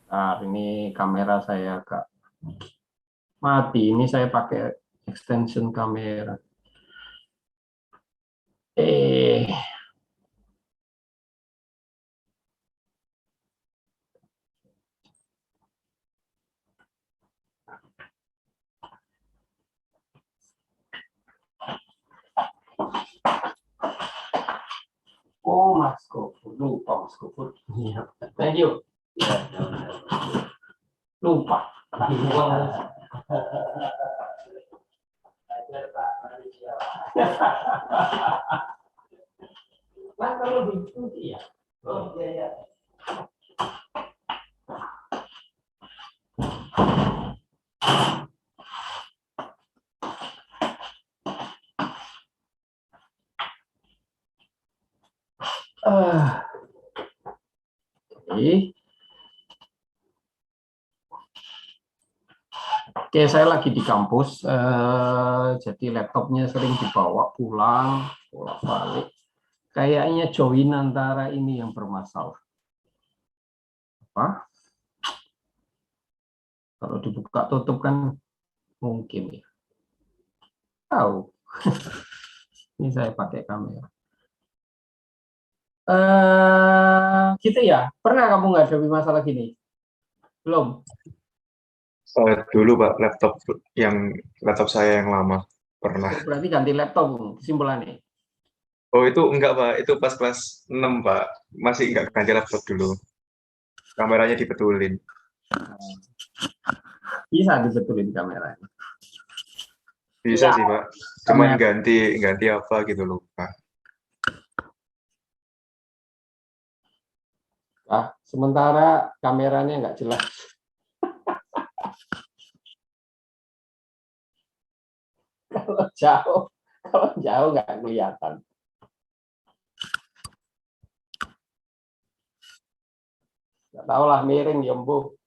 Nah, ini kamera saya agak mati. Ini saya pakai extension kamera. Eh, oh, Mas Gofur. Lupa, Mas Gofur. Iya. Thank you. Ya, ya, ya. Lupa. Kan kalau diskusi ya. Oh, iya, iya. Ah, oke. Oke, saya lagi di kampus, jadi laptopnya sering dibawa pulang, bolak-balik. Kayaknya join antara ini yang bermasalah. Apa? Kalau dibuka tutup kan mungkin ya. Tahu. Ini saya pakai kamera. Gitu ya. Pernah kamu nggak ada masalah gini? Belum. Dulu Pak, laptop saya yang lama pernah. Oh, berarti ganti laptop kesimpulannya. Oh itu enggak Pak, itu pas kelas 6 Pak, masih enggak ganti laptop dulu. Kameranya dibetulin. Bisa dibetulin kameranya. Bisa Iya, sih Pak, cuman kamera. ganti ganti apa gitu lupa. Ah, sementara kameranya nggak jelas. Kalau jauh, kalau jauh nggak kelihatan. Nggak tahu lah, miring ya, Bu.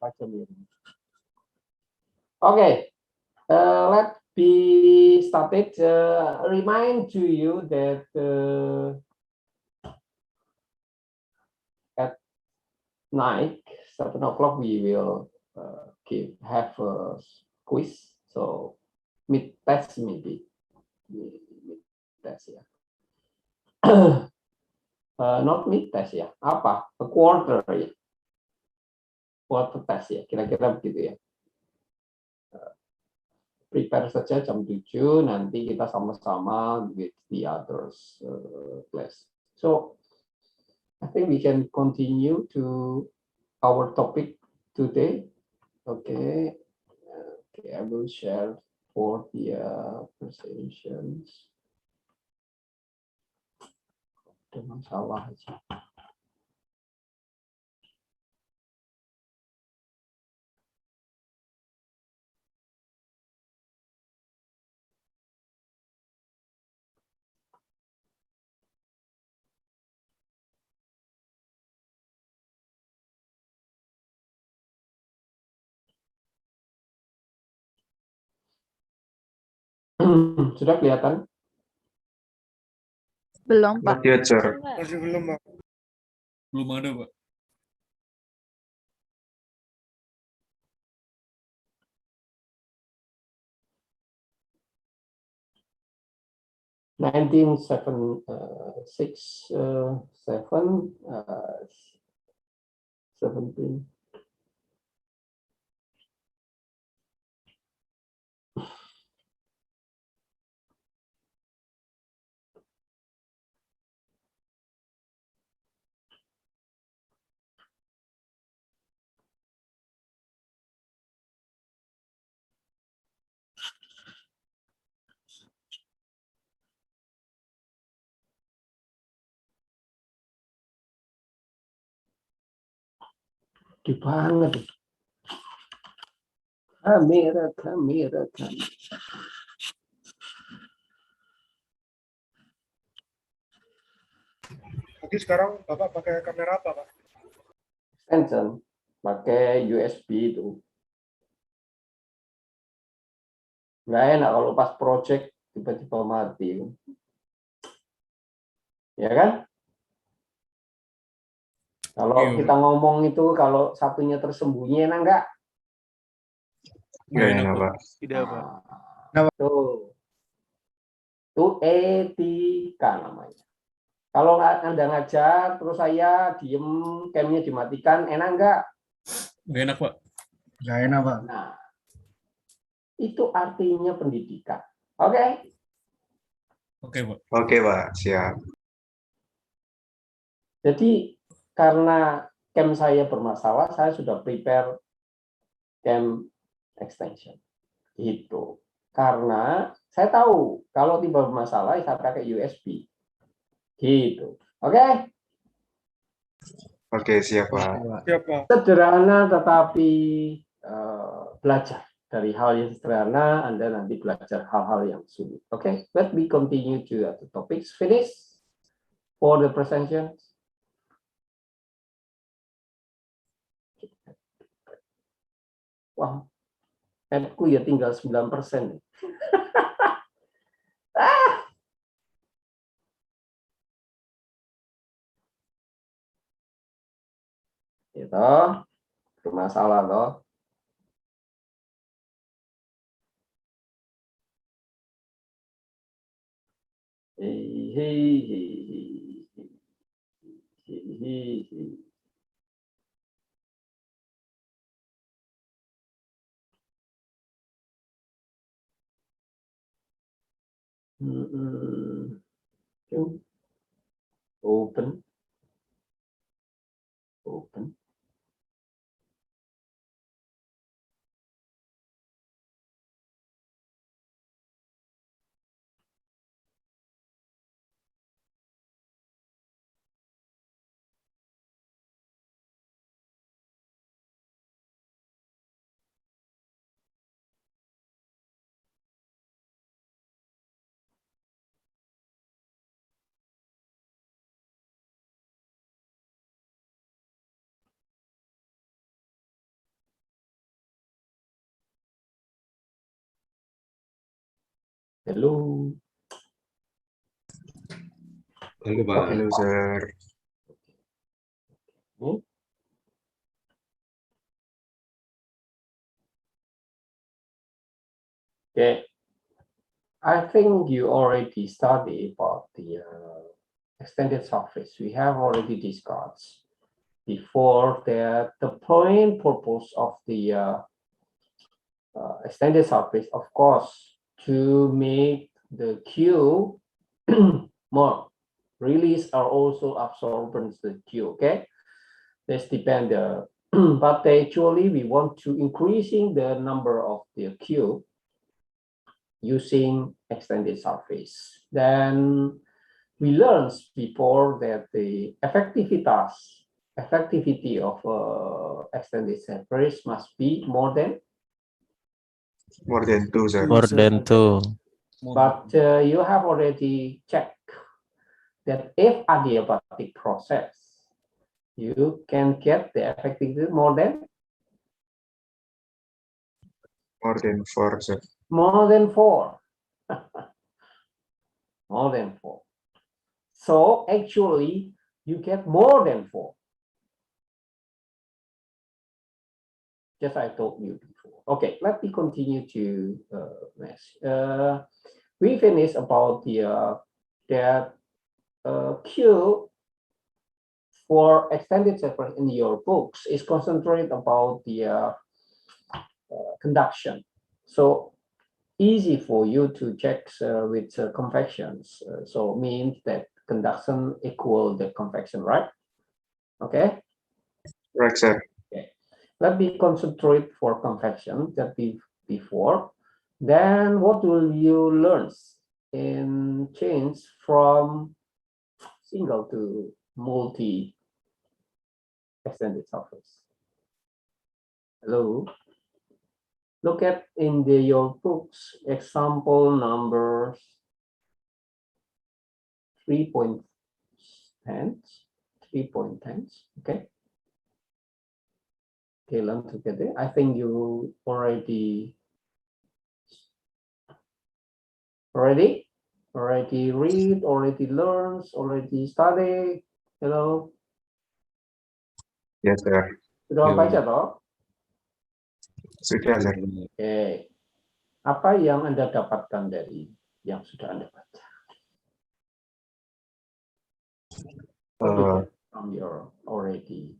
Miring. Oke, let's be started. Remind to you that at night, 7 o'clock, we will have a quiz. So mid test maybe, mid test ya. Not mid test ya. Apa? A quarter ya. Quarter test ya. Kira-kira begitu ya. Prepare saja jam 7, nanti kita sama-sama with the others class. So I think we can continue to our topic today. Okay, okay, I will share for the presentations. Ada masalah aja. Sudah kelihatan? Belum, Pak. Masih ajar. Masih belum, Pak. Belum ada, Pak. Nineteen seven six seven 17. Di banget. Kamera. Jadi sekarang Bapak pakai kamera apa, Pak? Extension, pakai USB itu. Nggak enak kalau pas project tiba-tiba mati. Ya kan? Kalau Iya, kita ngomong itu kalau satunya tersembunyi enak nggak? Nggak enak, enak, Pak. Pak. Tidak, Pak. Tuh. Itu etika namanya. Kalau Anda ngajar, terus saya diem, camnya dimatikan, enak nggak? Nggak enak, Pak. Nggak enak, Pak. Nah, itu artinya pendidikan. Oke? Oke, Pak. Oke, Pak. Siap. Jadi, karena cam saya bermasalah, saya sudah prepare cam extension. Itu. Karena saya tahu, kalau tiba bermasalah, saya pakai USB. Gitu. Oke? Oke, siap, Pak. Siap, Pak. Sederhana tetapi belajar dari hal yang sederhana, Anda nanti belajar hal-hal yang sulit. Oke, let me continue to the topics. Finish for the presentation. Wah, tabku ya tinggal 9%. Itu bermasalah loh. Open. Hello. Halo, Pak. Halo, Sir. Okay. I think you already studied about the extended surface. We have already discussed before that the point purpose of the extended surface, of course, to make the Q more release are also absorbance the Q. Okay, this depend. But actually, we want to increasing the number of the Q using extended surface. Then we learned before that the effectivity of extended surface must be more than More than 2, Sir. More than 2. But you have already checked that if adiabatic process, you can get the effectivity more than 4, Sir. more than 4. More than 4. So actually, you get more than 4. Just I told you before. Okay, let me continue to we finished about the that Q for extended surface in your books is concentrated about the conduction. So easy for you to check with convections. So means that conduction equal the convection, right? Okay. Right, Sir. Let me concentrate for convection that before. Then what will you learn in change from single to multi extended surface? Hello. Look at in your books example numbers 3.10. 3.10. Okay. Okay, learn together. I think you already read, already learns, already study. Hello. Yes, sir. Sudah Ya, baca toh? Sudah, sir. Oke. Apa yang Anda dapatkan dari yang sudah Anda baca? What do you Uh, get from your already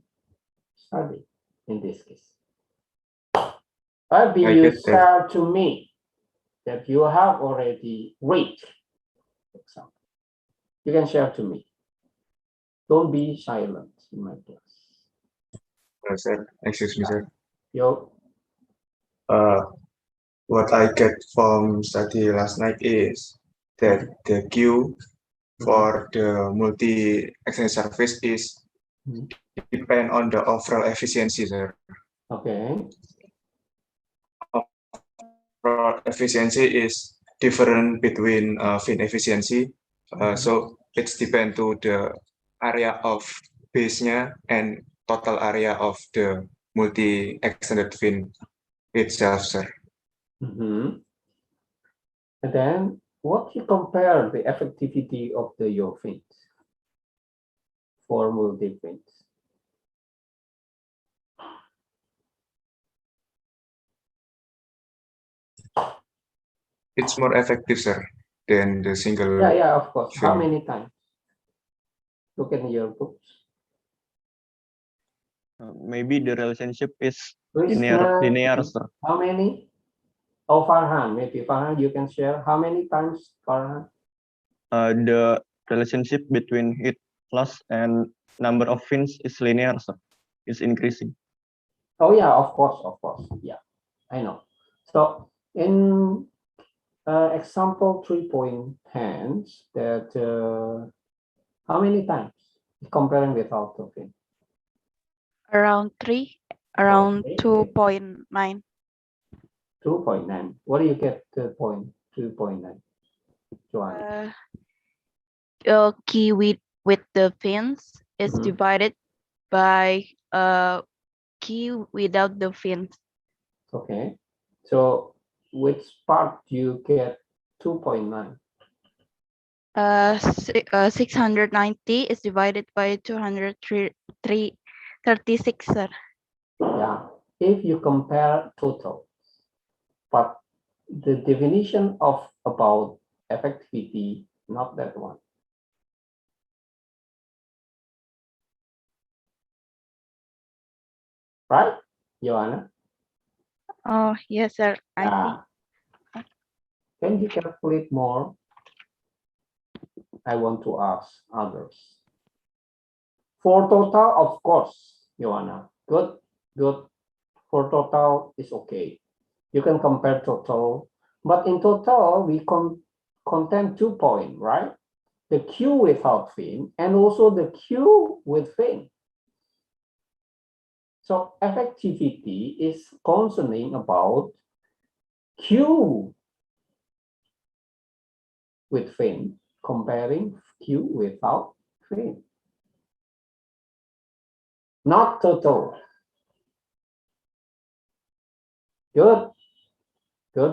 study in this case? Maybe I you get that. share to me that you have already read, for example. You can share to me. Don't be silent in my class. Sir, excuse me, sir. Yo, What I get from study last night is that the queue for the multi-exchange service is Mhm. depend on the overall efficiency, sir. okay. Overall efficiency is different between fin efficiency. So it's depend to the area of base-nya and total area of the multi-extended fin itself, sir. Mhm. And then what you compare the effectivity of the your fins for multi fins? It's more effective, sir, than the single. Yeah, of course. How fin. many times? Look in your books. Maybe the relationship is Krishna, linear, sir. how many? Oh, Farhan, maybe Farhan, you can share. How many times, Farhan? The relationship between heat loss and number of fins is linear, sir. It's increasing. Oh, yeah, of course. Yeah, I know. So in example 3.10, that how many times comparing with autofin? Around 3, around Okay. 2.9. 2.9. What do you get the point 2.9? Joanna. Key with the fins is Mhm. divided by key without the fins. Okay. So which part you get 2.9? 690 is divided by 236, sir. Yeah. If you compare total, but the definition of about effectivity, not that one. Right, Joanna? Oh, yes, sir. I see. Yeah. Can you calculate more? I want to ask others. For total, of course, Joanna. Good. For total is okay. You can compare total, but in total, we contain 2 points, right? The Q without fin and also the Q with fin. So effectivity is concerning about Q with fin comparing Q without fin. Not total. Good,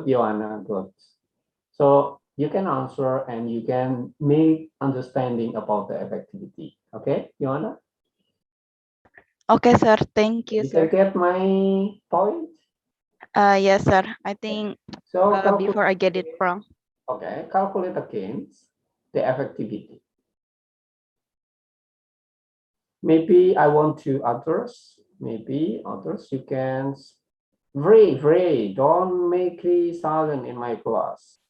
Joanna, good. So you can answer and you can make understanding about the effectivity. Okay, Joanna? Okay, sir. Thank you, You sir. can get my point? Yes, sir. I think So before I get it wrong. Okay, calculate against the effectivity. Maybe I want to others, maybe others, you can Ray, don't make me silent in my class.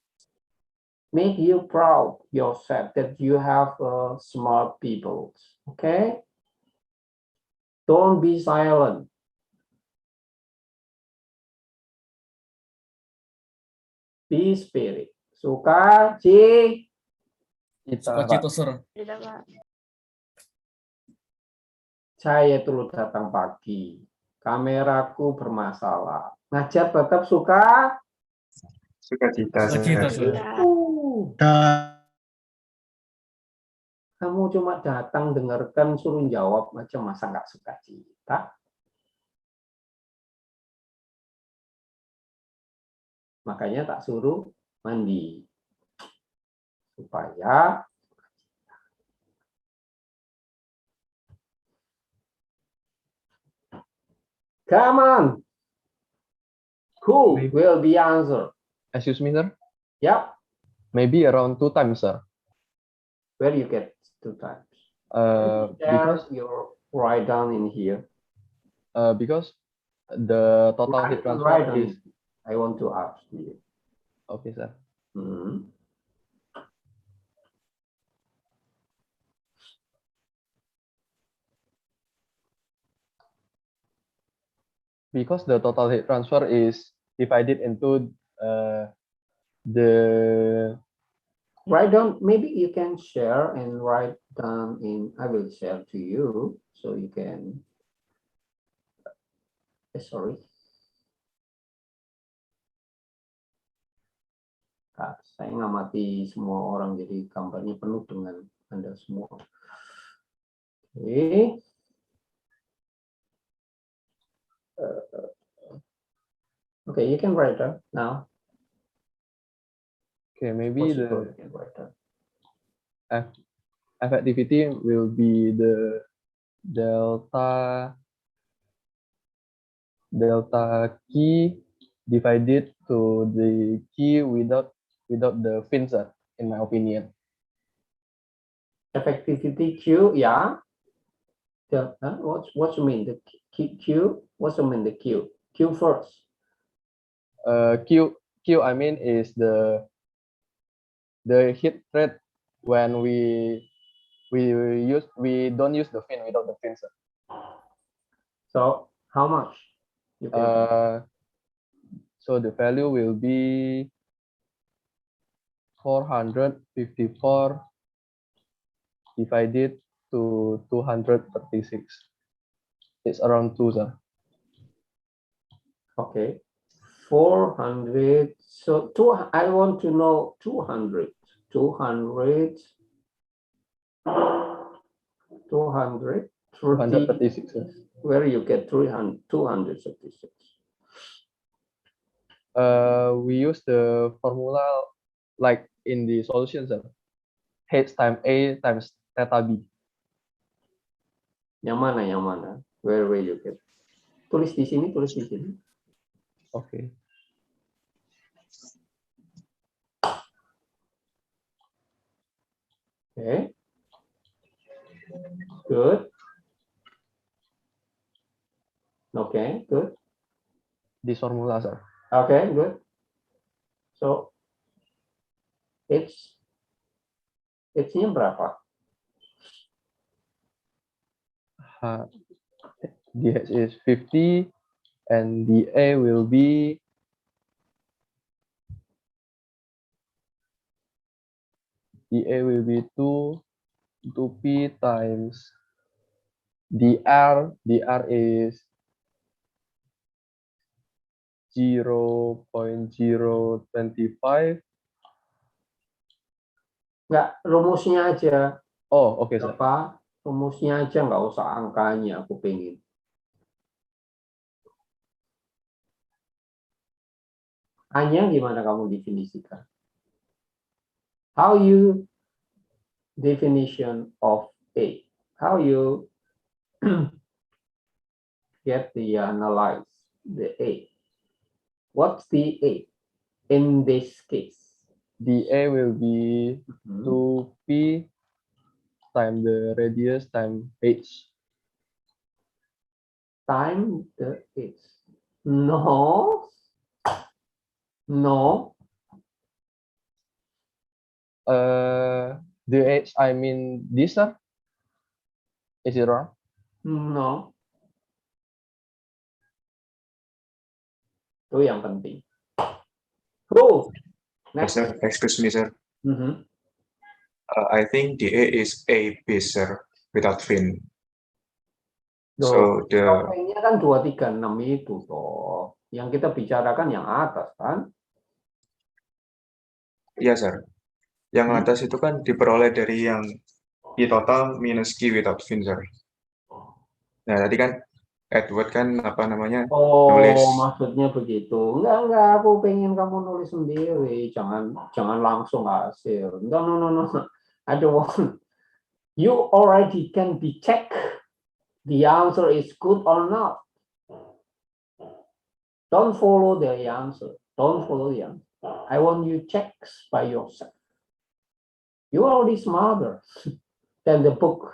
Make you proud yourself that you have smart people, okay? Don't be silent. Be spirit. Suka, Ci. Suka-cita, sir. Saya dulu datang pagi. Kameraku bermasalah. Ngajar tetap suka. Sukacita, Suka-cita, sir. sir. Kamu cuma datang dengarkan suruh jawab macam masa nggak suka cita. Makanya tak suruh mandi. Supaya Come on. Who Maybe. will be answer? Excuse me, sir. Yep. Maybe around 2 times, sir. Where you get 2 times? Because your write down in here. because the total heat Write transfer down. is I want to ask you. okay, sir. Mhm. Because the total heat transfer is divided into the Write down. Maybe you can share and write down in. I will share to you so you can. Sorry. Saya ngamati semua orang jadi gambarnya penuh dengan Anda semua. Oke. Okay, you can write down now. okay, maybe Possible the you can write down. effectivity will be the delta key divided to the key without the fins, in my opinion. Effectivity Q, yeah. What you mean? The Q? What you mean the Q? Q first. Q I mean is the hit rate when we don't use the fin without the fins. So how much? You can So the value will be 454 divided to 236. It's around 2, sir. okay. 400. So I want to know 200. 200. 236. Sir. Where you get 236? We use the formula like in the solution, sir. H times A times theta B. Yang mana? Where you get? Tulis di sini. Okay. Okay. Good. Okay, good. This formula, sir. Okay, good. So H-nya berapa? DH is 50 and the A will be 2p times dr is 0.025. Enggak, rumusnya aja. Oh, oke, sir. Apa? Rumusnya aja, nggak usah angkanya, aku pengen. Hanya gimana kamu definisikan? How you definition of A? How you get the analyze the A? What's the A in this case? The A will be 2p times the radius times h. Time the h. No. The h, I mean this, sir. Is it wrong? No. Itu yang penting. Oh, next. Sir, excuse me, sir. I think the A is A base, sir, without fin. So the Nya kan 236 itu toh. Yang kita bicarakan yang atas kan? iya, sir. Yang atas itu kan diperoleh dari yang Q total minus Q without fin, sir. Nah, tadi kan Edward kan apa namanya nulis. Maksudnya begitu. Enggak, aku pengen kamu nulis sendiri. Jangan langsung hasil. No. I don't want. You already can be check the answer is good or not. Don't follow the answer. Don't follow the answer. I want you checks by yourself. You are already smarter than the book.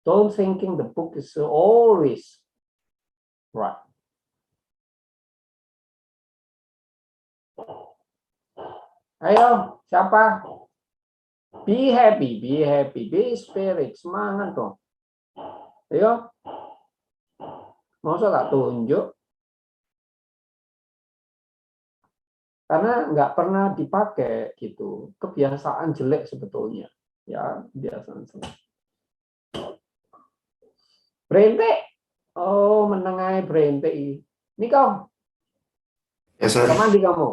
Don't thinking the book is always right. Ayo, siapa? Be happy, be spirit, semangat dong. Ayo, masa tak tunjuk? Karena nggak pernah dipakai gitu, kebiasaan jelek sebetulnya, ya kebiasaan jelek. Berhenti, oh menengai berhenti. Niko, Yes, sir. kemana di kamu?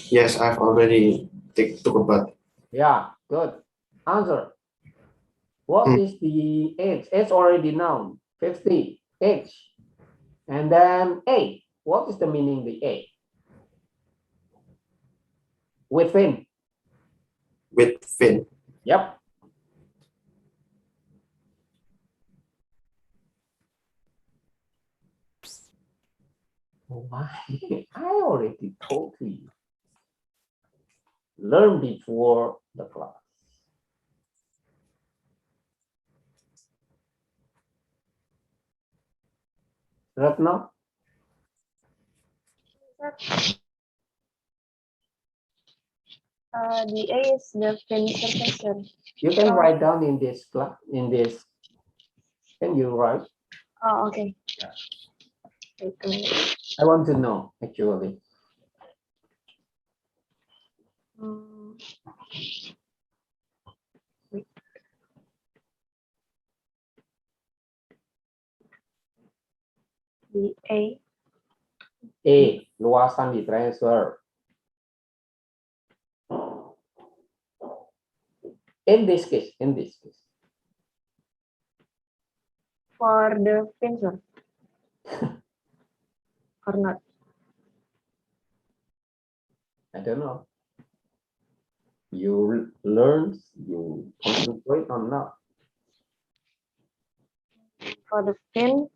Yes, I've already took a bath. Yeah, good. Answer. What is the age? Age already known. 50. Age. And then A. What is the meaning the A? Within. Within. Yep. Why? I already told you. Learn before the class. Ratna? The A is the finisher question. You can write down in this class, in this. Can you write? Oh, okay. I want to know, actually. The A. A, luasan di transfer. In this case. For the finisher. Or not? I don't know. You learn, you concentrate or not. For the fin.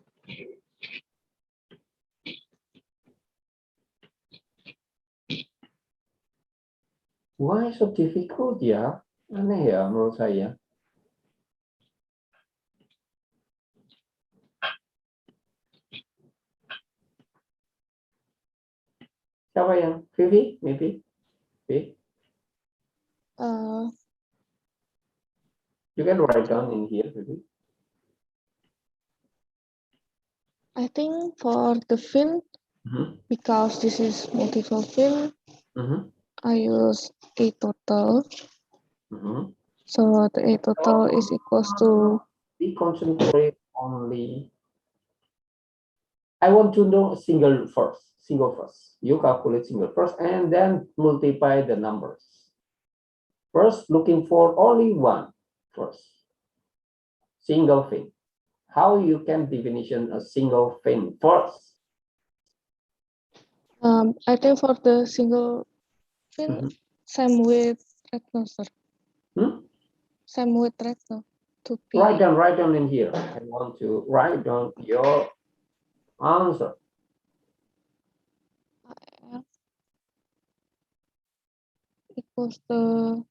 Why so difficult ya? Aneh ya menurut saya. Siapa yang? Vivi? Maybe? Vivi? You can write down in here, Vivi. I think for the fin, because this is multiple fin, I use A total. So the A total is equals to. We concentrate only. I want to know single first. You calculate single first and then multiply the numbers. First, looking for only one first. Single fin. How you can definition a single fin first? I think for the single fin, same with recto, sir. Same with recto. To be. Write down in here. I want to write down your answer. Equals the.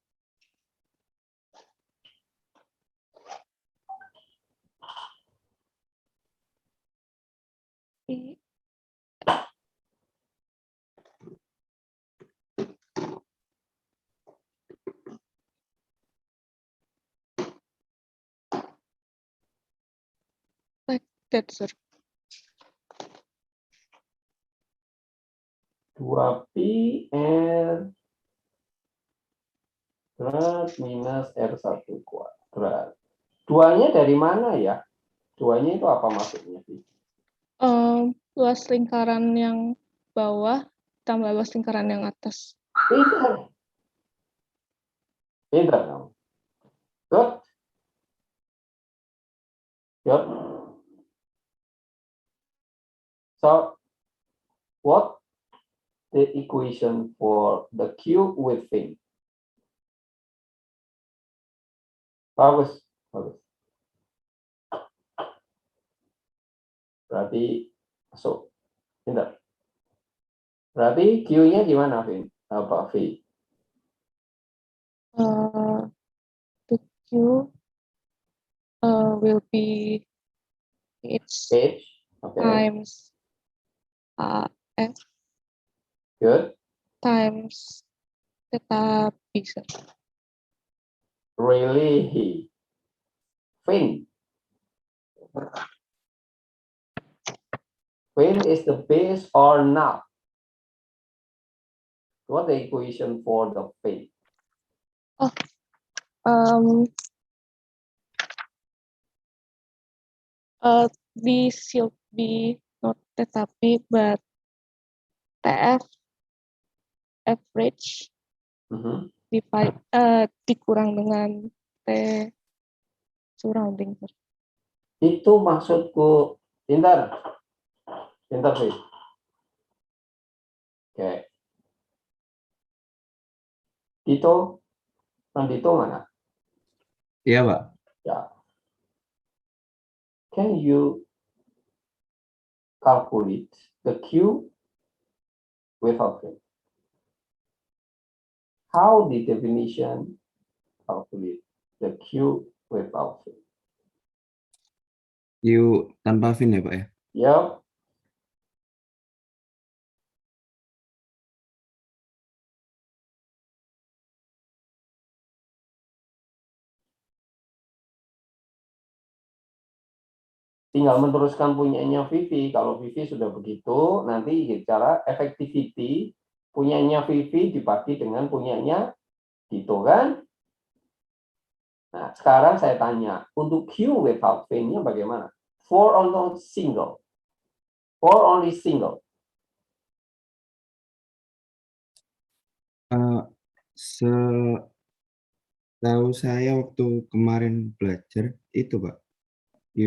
Like that, sir. 2P R berat minus R1 kuadrat. Duanya dari mana ya? Duanya itu apa maksudnya? Luas lingkaran yang bawah tambah luas lingkaran yang atas. Pintar kamu. Good. So, what the equation for the cube within? Bagus. Berarti Masuk. Pinter. Berarti Q-nya gimana, Vin? Apa, V? The Q will be H H. Okay. times F Good. times theta B, sir. Really? Vin. Vin is the base or not? What the equation for the Vin? This should be not theta B, but TF average dikurang dengan T surrounding. Itu maksudku. Pintar. Pintar, Vin. Oke. Dito. Dito mana? Iya, Pak. Ya. Can you calculate the Q without Vin? How the definition calculate the Q without Vin? Q tanpa fin ya, Pak ya? Yep. Tinggal meneruskan punyanya Vivi. Kalau Vivi sudah begitu, nanti cara effectivity punyanya Vivi dibagi dengan punyanya Dito, kan? Nah, sekarang saya tanya, untuk Q without Vin-nya bagaimana? For only single. For only single. Setahu saya waktu kemarin belajar itu, Pak. Q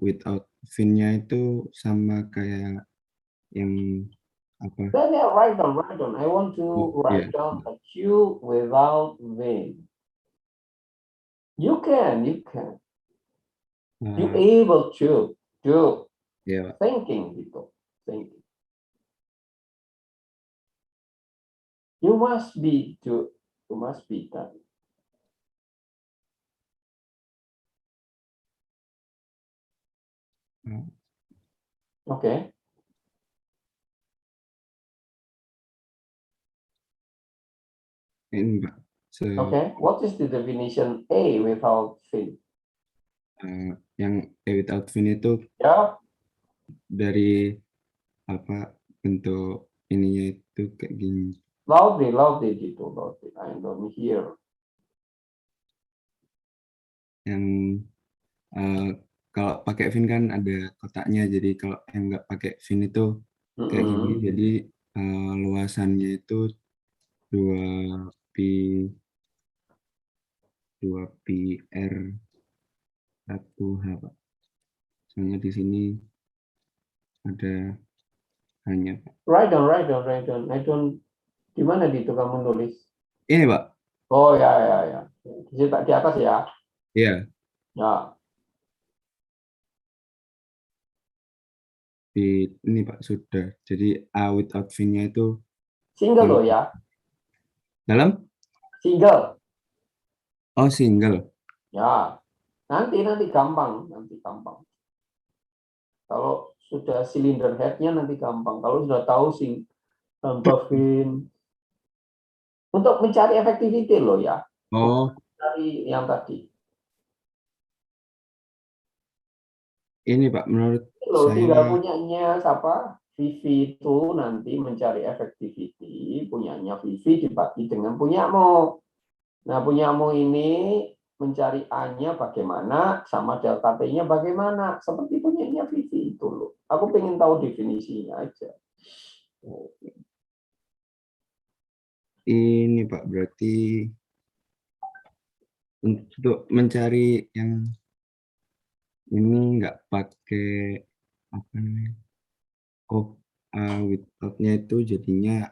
without fin-nya itu sama kayak yang apa? Then write down. I want to write down a Q without Vin. You can. You able to do thinking gitu. Thinking. You must be done. Okay. Ini, Pak. Okay. What is the definition A without Vin? Yang A without fin itu dari apa bentuk ininya itu kayak gini. Loudly gitu. Loudly. I don't hear. Yang kalau pakai fin kan ada kotaknya, jadi kalau yang nggak pakai fin itu kayak gini, jadi luasannya itu 2pi R 1H, Pak. Soalnya di sini ada hanya, Pak. Write down. I don't. Di mana gitu kamu nulis? Ini, Pak. Oh ya. Di atas ya. Iya. Ya. Ini, Pak, sudah. Jadi A without fin-nya itu Single loh ya. Dalam? Single. Oh, single. Ya. Nanti gampang. Kalau sudah cylinder head-nya nanti gampang. Kalau sudah tahu Fin. Untuk mencari efektiviti loh ya. Oh. Dari yang tadi. Ini, Pak, menurut Loh, saya tinggal punyanya siapa? Vivi itu nanti mencari efektiviti, punyanya Vivi dibagi dengan punyamu. Nah, punyamu ini mencari A-nya bagaimana, sama delta T-nya bagaimana. Seperti punyanya Vivi itu loh. Aku pengen tahu definisinya aja. Ini, Pak, berarti untuk mencari yang ini nggak pakai apa namanya? Oh, without-nya itu jadinya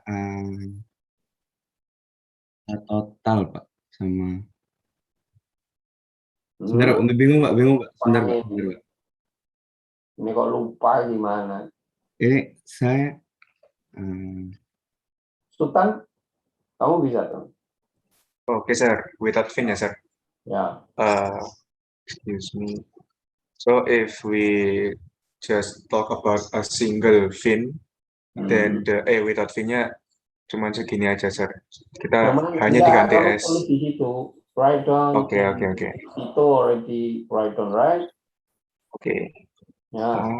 total, Pak, sama. Sebentar, Pak, bingung, Pak. Sebentar, Pak. Ini kok lupa gimana? Ini saya Sultan, kamu bisa tuh. Okay, sir. Without fin ya, sir. Ya. Excuse me. So if we just talk about a single fin, then the without fin-nya cuman segini aja, sir. Kita hanya diganti kamu S. tulis di situ. Write down. Okay. Itu already write down, right? Okay. Ya.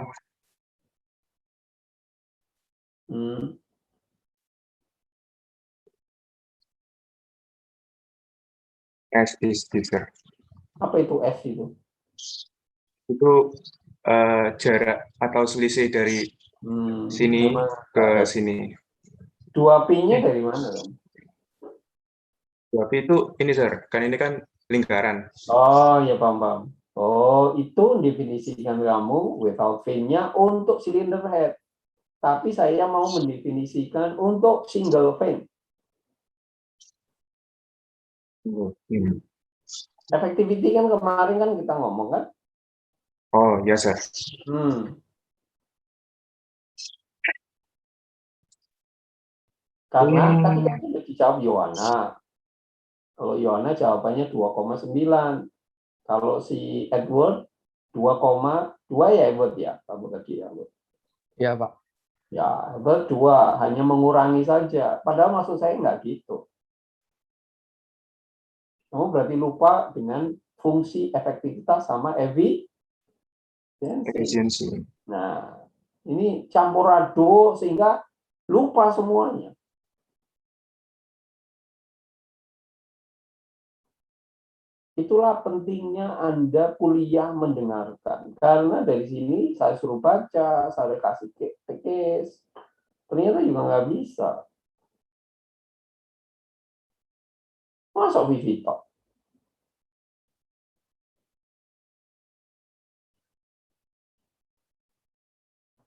S is this, sir. Apa itu S itu? Itu jarak atau selisih dari sini ke sini. 2P-nya dari mana dong? 2P itu ini, sir. Kan ini kan lingkaran. Oh, ya paham. Oh, itu definisikan kamu without fin-nya untuk cylinder head. Tapi saya mau mendefinisikan untuk single fin. Effectivity kan kemarin kan kita ngomong kan? Oh, ya, sir. Karena tadi kan sudah dijawab Yohana. Kalau Yohana jawabannya 2,9. Kalau si Edward 2,2 ya Edward ya, kamu tadi ya. Iya, Pak. Ya, Edward 2 hanya mengurangi saja. Padahal maksud saya nggak gitu. Kamu berarti lupa dengan fungsi efektivitas sama efisiensi. Nah, ini campur aduk sehingga lupa semuanya. Itulah pentingnya Anda kuliah mendengarkan. Karena dari sini saya suruh baca, saya kasih case, ternyata juga nggak bisa. Masa Vivito?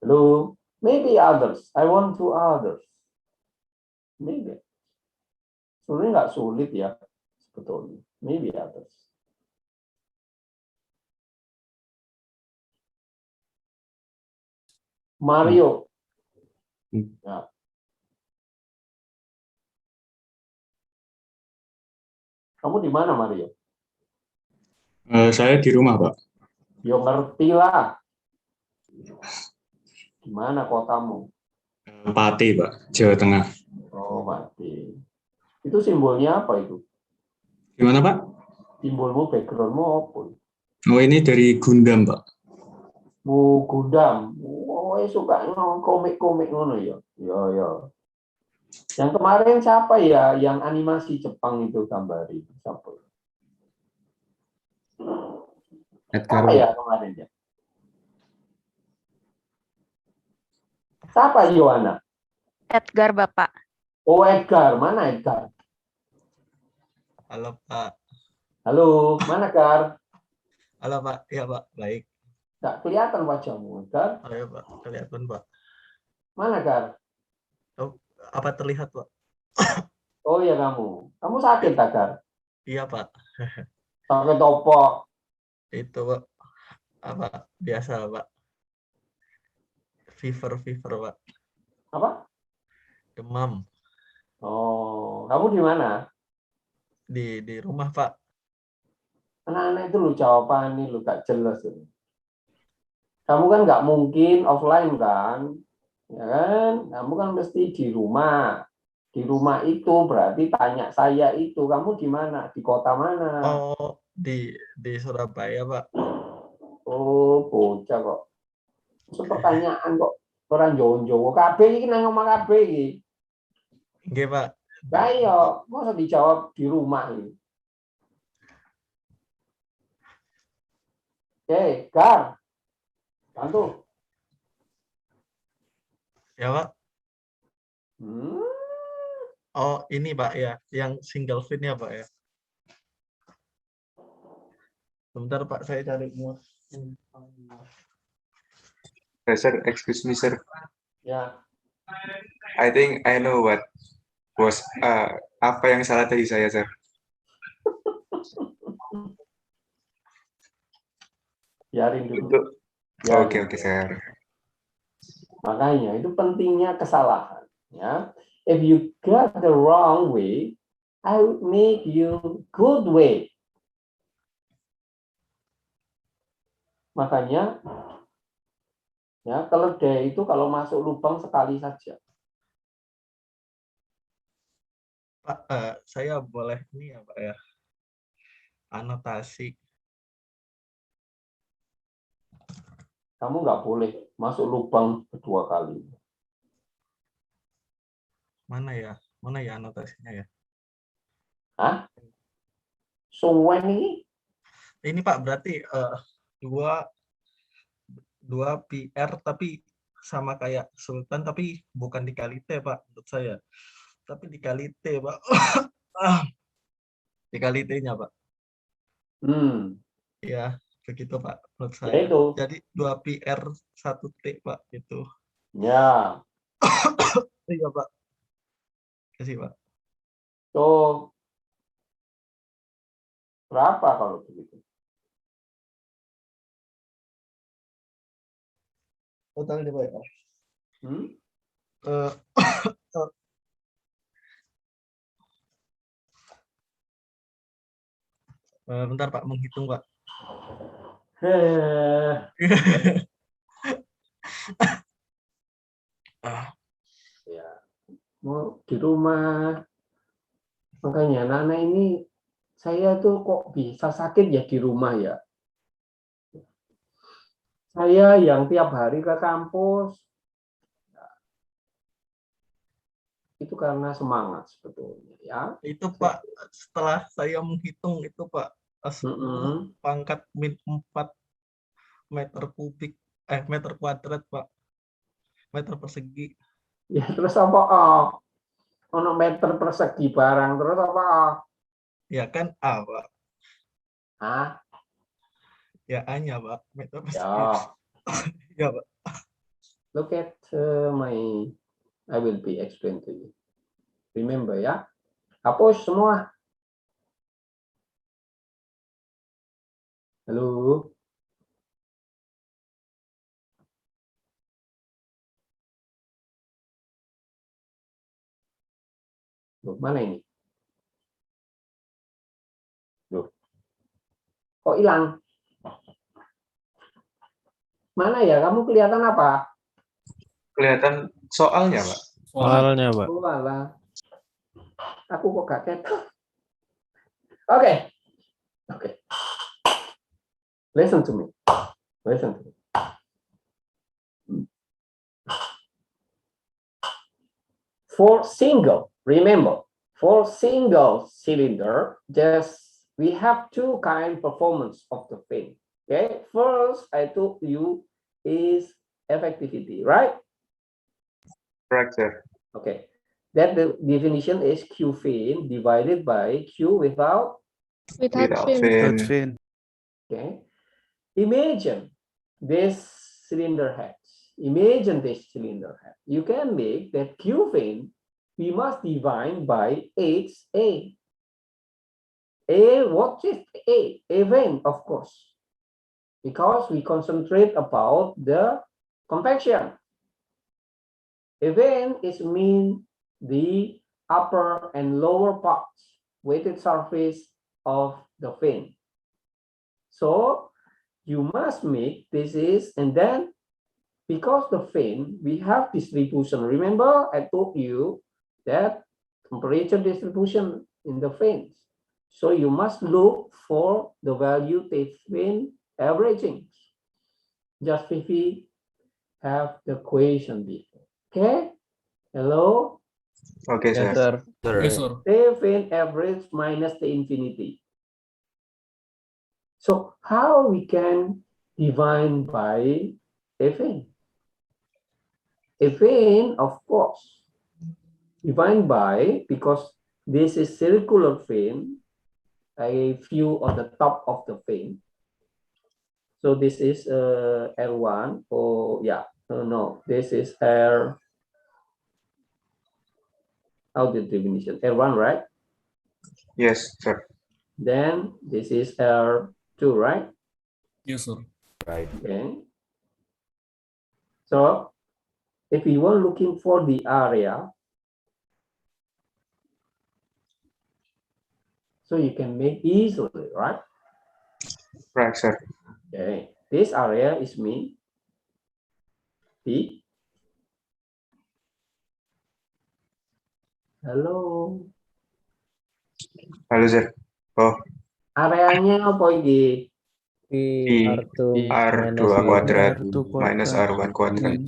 Hello, maybe others. I want to others. Maybe. Sebenarnya nggak sulit ya, sebetulnya. Maybe others. Mario. Ya. Kamu di mana, Mario? Saya di rumah, Pak. Ya ngerti lah. Di mana kotamu? Pati, Pak, Jawa Tengah. Oh, Pati. Itu simbolnya apa itu? Gimana, Pak? Simbolmu, backgroundmu apa? Oh, ini dari Gundam, Pak. Bu Gundam. Oh, suka komik-komik ngono ya. Ya. Yang kemarin siapa ya yang animasi Jepang itu gambari? Siapa? Edgar. Siapa ya kemarin ya? Siapa Yohana? Edgar, Bapak. Oh, Edgar. Mana Edgar? Halo, Pak. Halo, mana Gar? Halo, Pak. Iya, Pak. Baik. Nggak kelihatan wajahmu, Gar. Oh, iya, Pak. Kelihatan, Pak. Mana Gar? Oh, apa terlihat, Pak? Oh ya kamu. Kamu sakit tak, Gar? Iya, Pak. Sakit opo? Itu, Pak. Apa? Biasa, Pak. Fever, Pak. Apa? Demam. Oh, kamu di mana? Di rumah, Pak. Anak-anak itu lu jawaban ini lu gak jelas ini. Kamu kan nggak mungkin offline kan, ya kan? Kamu kan mesti di rumah. Di rumah itu berarti tanya saya itu kamu di mana? Di kota mana? Oh, di Surabaya, Pak. Oh, bocah kok. Pertanyaan kok orang Jawa-Jawa. Kabeh iki nang omah kabeh iki. Nggih, Pak. Lah iya, masa dijawab di rumah ini. Oke, Gar. Bantu. Ya, Pak. Oh, ini, Pak, ya. Yang single fin ya, Pak, ya. Sebentar, Pak. Saya cari semua. Sir, excuse me, sir. Ya. I think I know what was apa yang salah tadi saya, sir. Biarin dulu. Oke, sir. Makanya itu pentingnya kesalahan. Ya, if you got the wrong way, I would make you good way. Makanya, ya keledai itu kalau masuk lubang sekali saja. Pak, saya boleh ini ya Pak ya, anotasi. Kamu nggak boleh masuk lubang kedua kali. Mana ya anotasinya ya? Hah? Suwen ini? Ini Pak berarti dua PR tapi sama kayak Sultan tapi bukan dikali T Pak menurut saya. Tapi dikali T Pak. Dikali T-nya Pak. Ya, begitu Pak menurut saya. Ya itu. Jadi 2 PR 1 T Pak itu. Ya. Iya Pak. Kasih Pak. So, berapa kalau begitu? Total Pak ya. Bentar Pak, menghitung Pak. Ya, mau di rumah. Makanya anak-anak ini saya tuh kok bisa sakit ya di rumah ya. Saya yang tiap hari ke kampus itu karena semangat sebetulnya ya. Itu Pak, setelah saya menghitung itu Pak, 10 pangkat min 4 meter kubik, meter kuadrat Pak, meter persegi. Ya terus apa? Ono meter persegi barang terus apa? Ya kan A Pak. Hah? Ya A-nya Pak, meter persegi. Ya. Ya Pak. Look at I will be explain to you. Remember ya. Hapus semua. Halo. Loh, mana ini? Loh. Kok hilang? Mana ya? Kamu kelihatan apa? Kelihatan soalnya, Pak. Soalnya, Pak. Oh, alah. Aku kok kaget. Oke. Listen to me. Listen to me. For single, remember, for single cylinder, we have two kind performance of the fin. Okay, first I told you is effectivity, right? Correct, sir. Okay, that the definition is Q fin divided by Q without fin. Okay, imagine this cylinder head. Imagine this cylinder head. You can make that Q fin we must divide by HA. What is A? A vein, of course. Because we concentrate about the compaction. A vein is mean the upper and lower parts, weighted surface of the fin. So you must make this is, and then because the fin, we have distribution. Remember, I told you that temperature distribution in the fins. So you must look for the value they fin averaging. Just if we have the equation before. Okay? Hello? Okay, Yes, sir. sir. Yes, sir. The fin average minus the infinity. So how we can divide by a fin? A fin, of course, divide by, because this is circular fin, a view on the top of the fin. So this is R1. Oh, yeah. No, this is R. How the definition? R1, right? Yes, sir. Then this is R2, right? Yes, sir. Okay. So if you want looking for the area, so you can make easily, right? Right, sir. Okay, this area is mean P. Halo. Halo, sir. Oh, Areanya apa ini? P R2 kuadrat minus R1 kuadrat.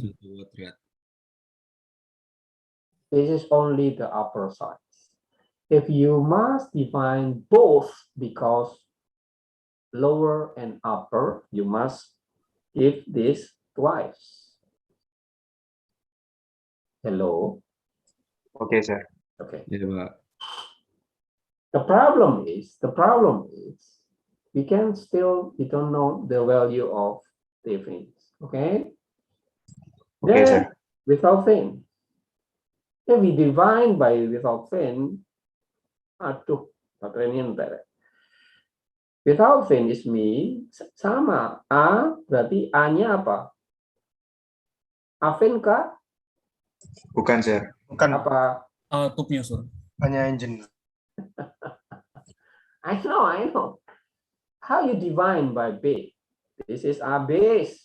This is only the upper side. If you must define both, because lower and upper, you must give this twice. Hello. Okay, sir. Okay. Ya, Pak. The problem is we don't know the value of the things. Okay. Okay, Then, sir. without fin. If we divide by without fin, aduh, baterainya entar. Without fin is mean sama A, berarti A-nya apa? Afin kah? Bukan, sir. Bukan. Apa? Tube-nya, sir. Hanya engine. I know. How you divide by B? This is A base.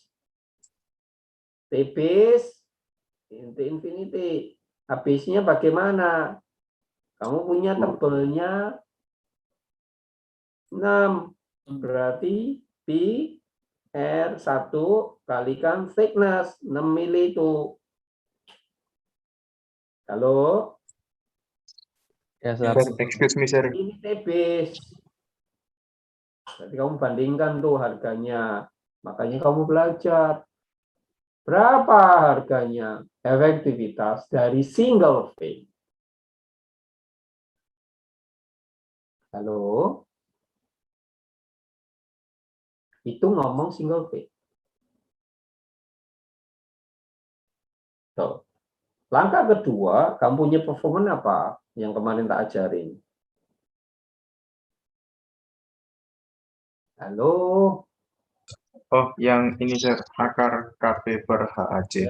T base into infinity. Habisnya bagaimana? Kamu punya tebelnya 6. Berarti P R1 kalikan thickness 6 mili itu. Halo? Ya, sir. Excuse me, sir. Ini T base. Jadi kamu bandingkan tuh harganya. Makanya kamu belajar. Berapa harganya efektivitas dari single phase? Halo? Itu ngomong single phase. So, langkah kedua, kamu punya performance apa yang kemarin tak ajarin? Halo? Oh, yang ini, sir. Akar KP per HAC.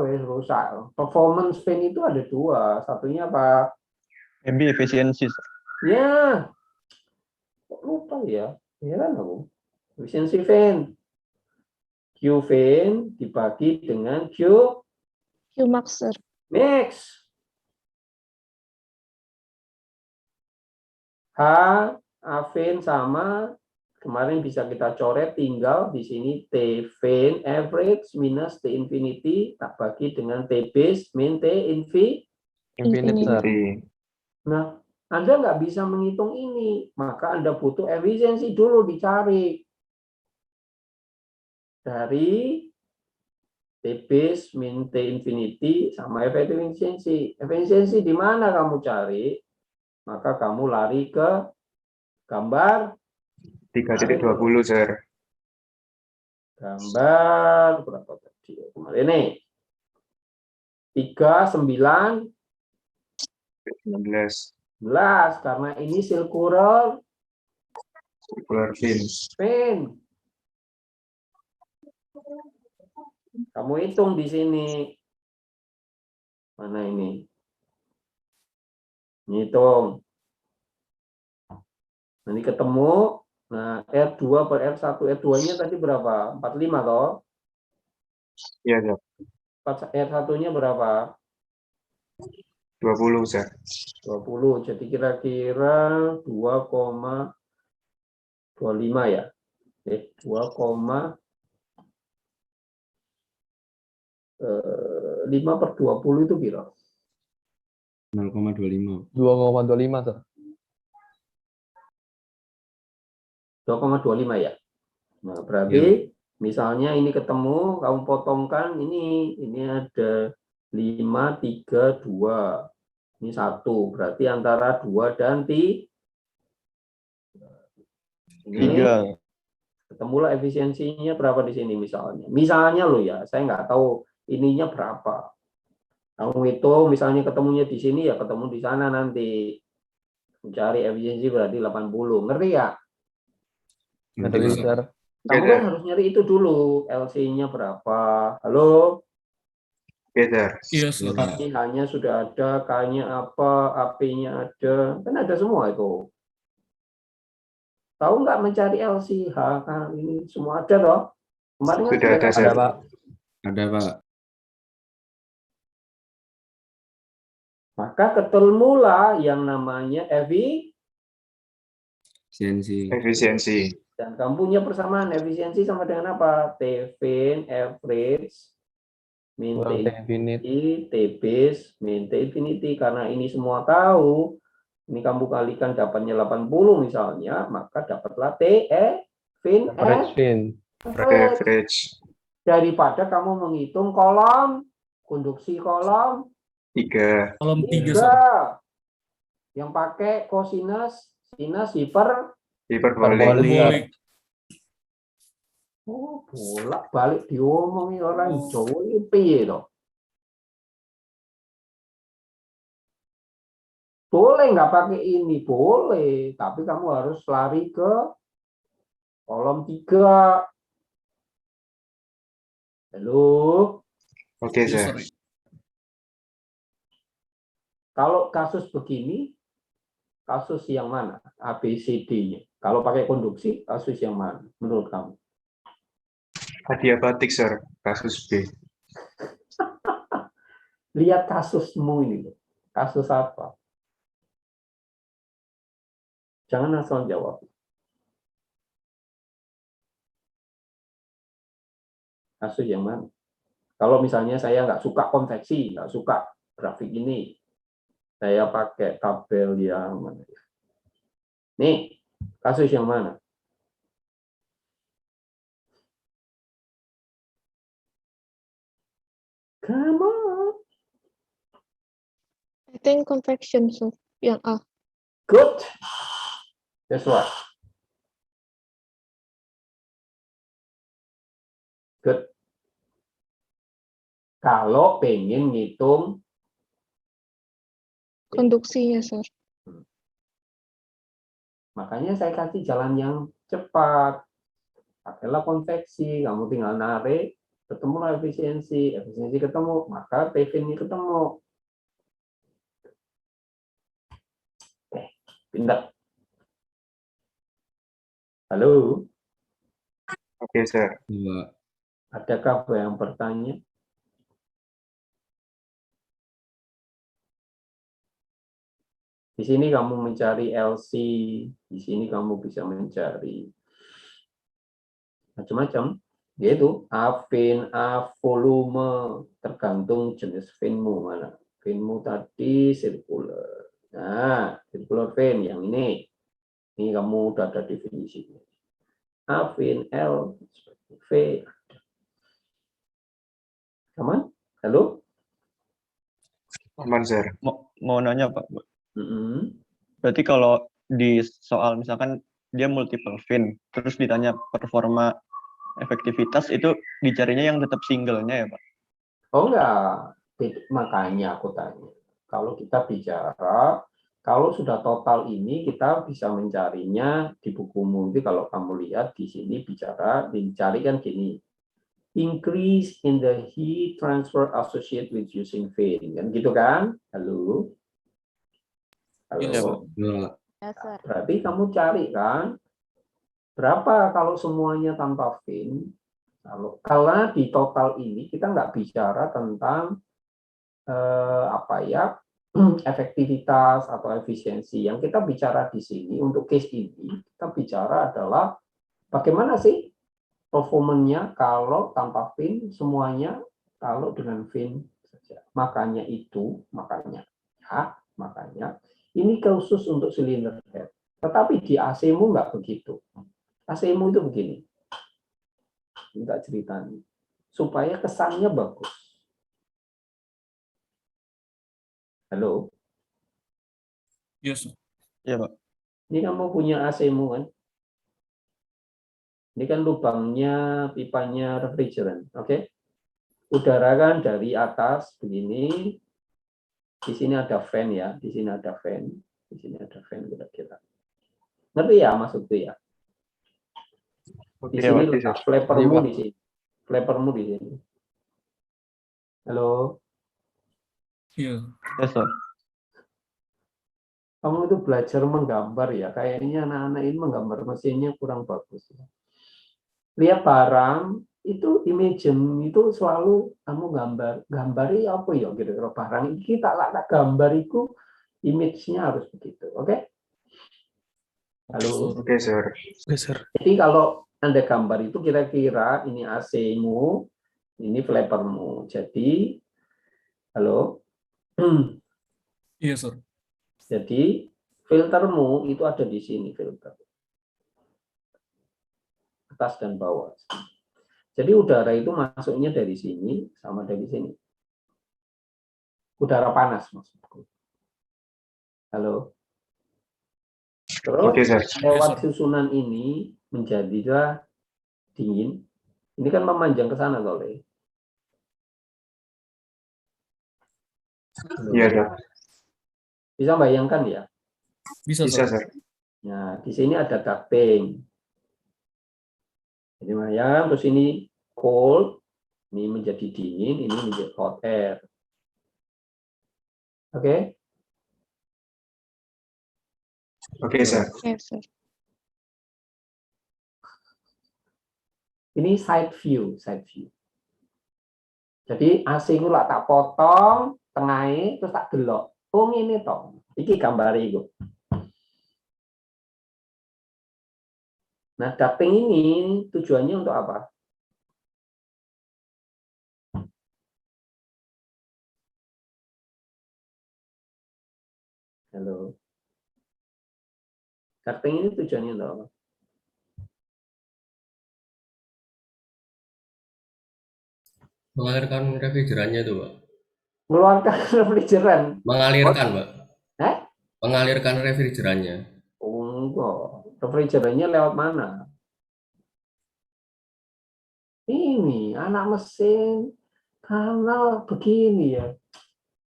Wes rusak. Performance fin itu ada 2. Satunya apa? Maybe efficiency. Ya. Kok lupa ya? Ya kan aku. Efficiency fin. Q fin dibagi dengan Q Qmax, sir. max. H Afin sama kemarin bisa kita coret, tinggal di sini T fin average minus T infinity tak bagi dengan T base min T Infinite, sir. Nah, Anda nggak bisa menghitung ini, maka Anda butuh efisiensi dulu dicari dari T base min T infinity sama efisiensi. Efisiensi di mana kamu cari? Maka kamu lari ke gambar 3.20, sir. Gambar berapa tadi? Kemarin ini 39 19. karena ini circular fin. fin. Kamu hitung di sini. Mana ini? Hitung. Nanti ketemu. Nah, R2 per R1. R2-nya tadi berapa? 45 toh? Iya, sir. R1-nya berapa? 20, sir. 20. Jadi kira-kira 2,25 ya. 5 per 20 itu kira 0,25. 2,25, sir. 2,25 ya. Nah, berarti misalnya ini ketemu, kamu potongkan ini ada 5, 3, 2. Ini 1. Berarti antara 2 dan 3. Ini ketemulah efisiensinya berapa di sini misalnya. Misalnya lo ya, saya nggak tahu ininya berapa. Kamu hitung misalnya ketemunya di sini ya ketemu di sana nanti. Mencari efisiensi berarti 80. Ngerti ya? Ngerti, sir. Kamu kan harus nyari itu dulu. LC-nya berapa? Halo? Oke, sir. Yes, sir. Ini hanya sudah ada, K-nya apa, AP-nya ada, kan ada semua itu. Tahu nggak mencari LCH kan ini semua ada loh. Kemarin kan Sudah ada, saya sir. Ada, Pak. Ada, Pak. maka ketulmula yang namanya Efisiensi. Efisiensi. dan kamu punya persamaan efisiensi sama dengan apa? T-fin, average, min Kurang T infinite. infinity, T-base, min T infinity. Karena ini semua tahu, ini kamu kalikan dapatnya 80 misalnya, maka dapatlah fin, Average fin. average. Average. Daripada kamu menghitung kolom, konduksi kolom, 3. Kolom 3, sir. 3. Yang pakai kosinus, sinus, Hiperbolik. Hiperbolik. Oh, bolak-balik diomongi orang Jawa ini piye toh? Boleh nggak pakai ini? Boleh, tapi kamu harus lari ke kolom 3. Halo? Oke, Yes, sir. sir. Kalau kasus begini, kasus yang mana? ABCD-nya. Kalau pakai konduksi, kasus yang mana menurut kamu? Adiabatik, sir. Kasus B. Lihat kasusmu ini. Kasus apa? Jangan asal jawab. Kasus yang mana? Kalau misalnya saya nggak suka konveksi, nggak suka grafik ini, saya pakai tabel yang mana? Nih, kasus yang mana? Come on. I think convection, sir. Yang A. Good. That's right. Good. Kalau pengen ngitung Konduksinya, sir. makanya saya kasih jalan yang cepat. Pakailah konveksi, kamu tinggal narik, ketemulah efisiensi ketemu, maka T-fin ini ketemu. Oke, pindah. Halo, Oke, sir. Dua. adakah yang bertanya? Di sini kamu mencari LC, di sini kamu bisa mencari macam-macam, yaitu A-fin, A volume, tergantung jenis finmu mana. Finmu tadi circular. Nah, circular fin yang ini kamu udah ada definisinya. A-fin, L, V. Aman? Halo? Aman, sir. Mau nanya, Pak. Mm-hmm. Berarti kalau di soal misalkan dia multiple fin, terus ditanya performa efektivitas, itu dicarinya yang tetap single-nya ya, Pak? Oh enggak, makanya aku tanya. Kalau kita bicara, kalau sudah total ini kita bisa mencarinya di bukumu. Itu kalau kamu lihat di sini dicarikan gini. Increase in the heat transfer associated with using fin. Kan gitu kan? Halo? Halo? Dua. Ya, sir. Berarti kamu cari kan? Berapa kalau semuanya tanpa fin? Karena di total ini kita nggak bicara tentang efektivitas atau efisiensi. Yang kita bicara di sini untuk case ini, kita bicara adalah bagaimana sih performanya kalau tanpa fin semuanya, kalau dengan fin saja. Makanya ini khusus untuk silinder head. Tetapi di AC-mu nggak begitu. AC-mu itu begini. Enggak ceritanya. Supaya kesannya bagus. Halo? Yes, sir. Iya, Pak. Ini kamu punya AC-mu kan? Ini kan lubangnya pipanya refrigerant, oke? Udara kan dari atas begini. Di sini ada fan ya, di sini ada fan, di sini ada fan kira-kira. Ngerti ya maksudku ya? Di sini letak flapermu di sini. Flapermu di sini. Halo, Iya. Yes, sir. kamu itu belajar menggambar ya? Kayaknya anak-anak ini menggambar mesinnya kurang bagus. Lihat barang itu imagine itu selalu kamu gambari apa ya kira-kira barang ini kita tak gambar itu image-nya harus begitu, oke? Halo. Oke, sir. Oke, sir. Jadi kalau Anda gambar itu kira-kira ini AC-mu, ini flapermu. Jadi, halo. Iya, sir. Jadi filtermu itu ada di sini filter. Atas dan bawah. Jadi udara itu masuknya dari sini sama dari sini. Udara panas maksudku. Halo. Terus Oke, sir. lewat susunan ini menjadilah dingin. Ini kan memanjang ke sana oleh. Iya, sir. Bisa bayangkan ya? Bisa, Bisa, sir. sir. Nah, di sini ada ducting. Jadi ya, terus ini cold, ini menjadi dingin, ini menjadi hot air. Oke? Oke, sir. Yes, sir. Ini side view, side view. Jadi AC itu lah tak potong, tengahnya terus tak delok. Oh ini toh, iki gambar itu. Nah, ducting ini tujuannya untuk apa? Halo. Ducting ini tujuannya untuk apa? Mengalirkan refrigerannya itu, Pak. Mengeluarkan refrigeran. Mengalirkan, Pak. Eh? Mengalirkan refrigerannya. Oh, enggak. Refrigerannya lewat mana? Ini anak mesin karena begini ya.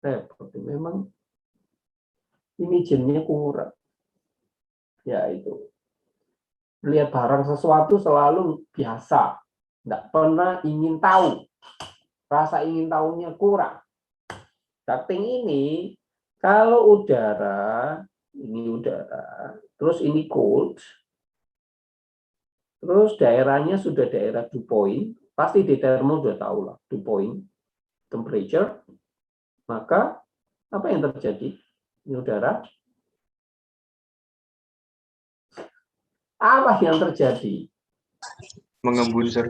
Repot. Memang image-nya kurang. Ya itu. Lihat barang sesuatu selalu biasa. Tidak pernah ingin tahu. Rasa ingin tahunya kurang. Ducting ini, kalau udara, ini udara, terus ini cold, terus daerahnya sudah daerah dew point, pasti di termo sudah tahu lah, dew point, temperature, maka apa yang terjadi? Ini udara. Apa yang terjadi? Mengembun, sir.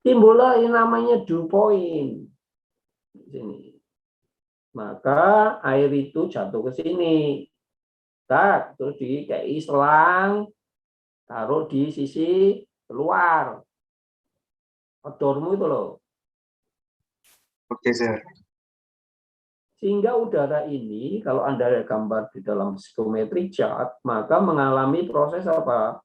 Timbullah yang namanya dew point. Di sini. Maka air itu jatuh ke sini. Tak, terus dikei selang, taruh di sisi luar. Outdoormu itu loh. Oke, sir. Sehingga udara ini, kalau Anda gambar di dalam psikometri chart, maka mengalami proses apa?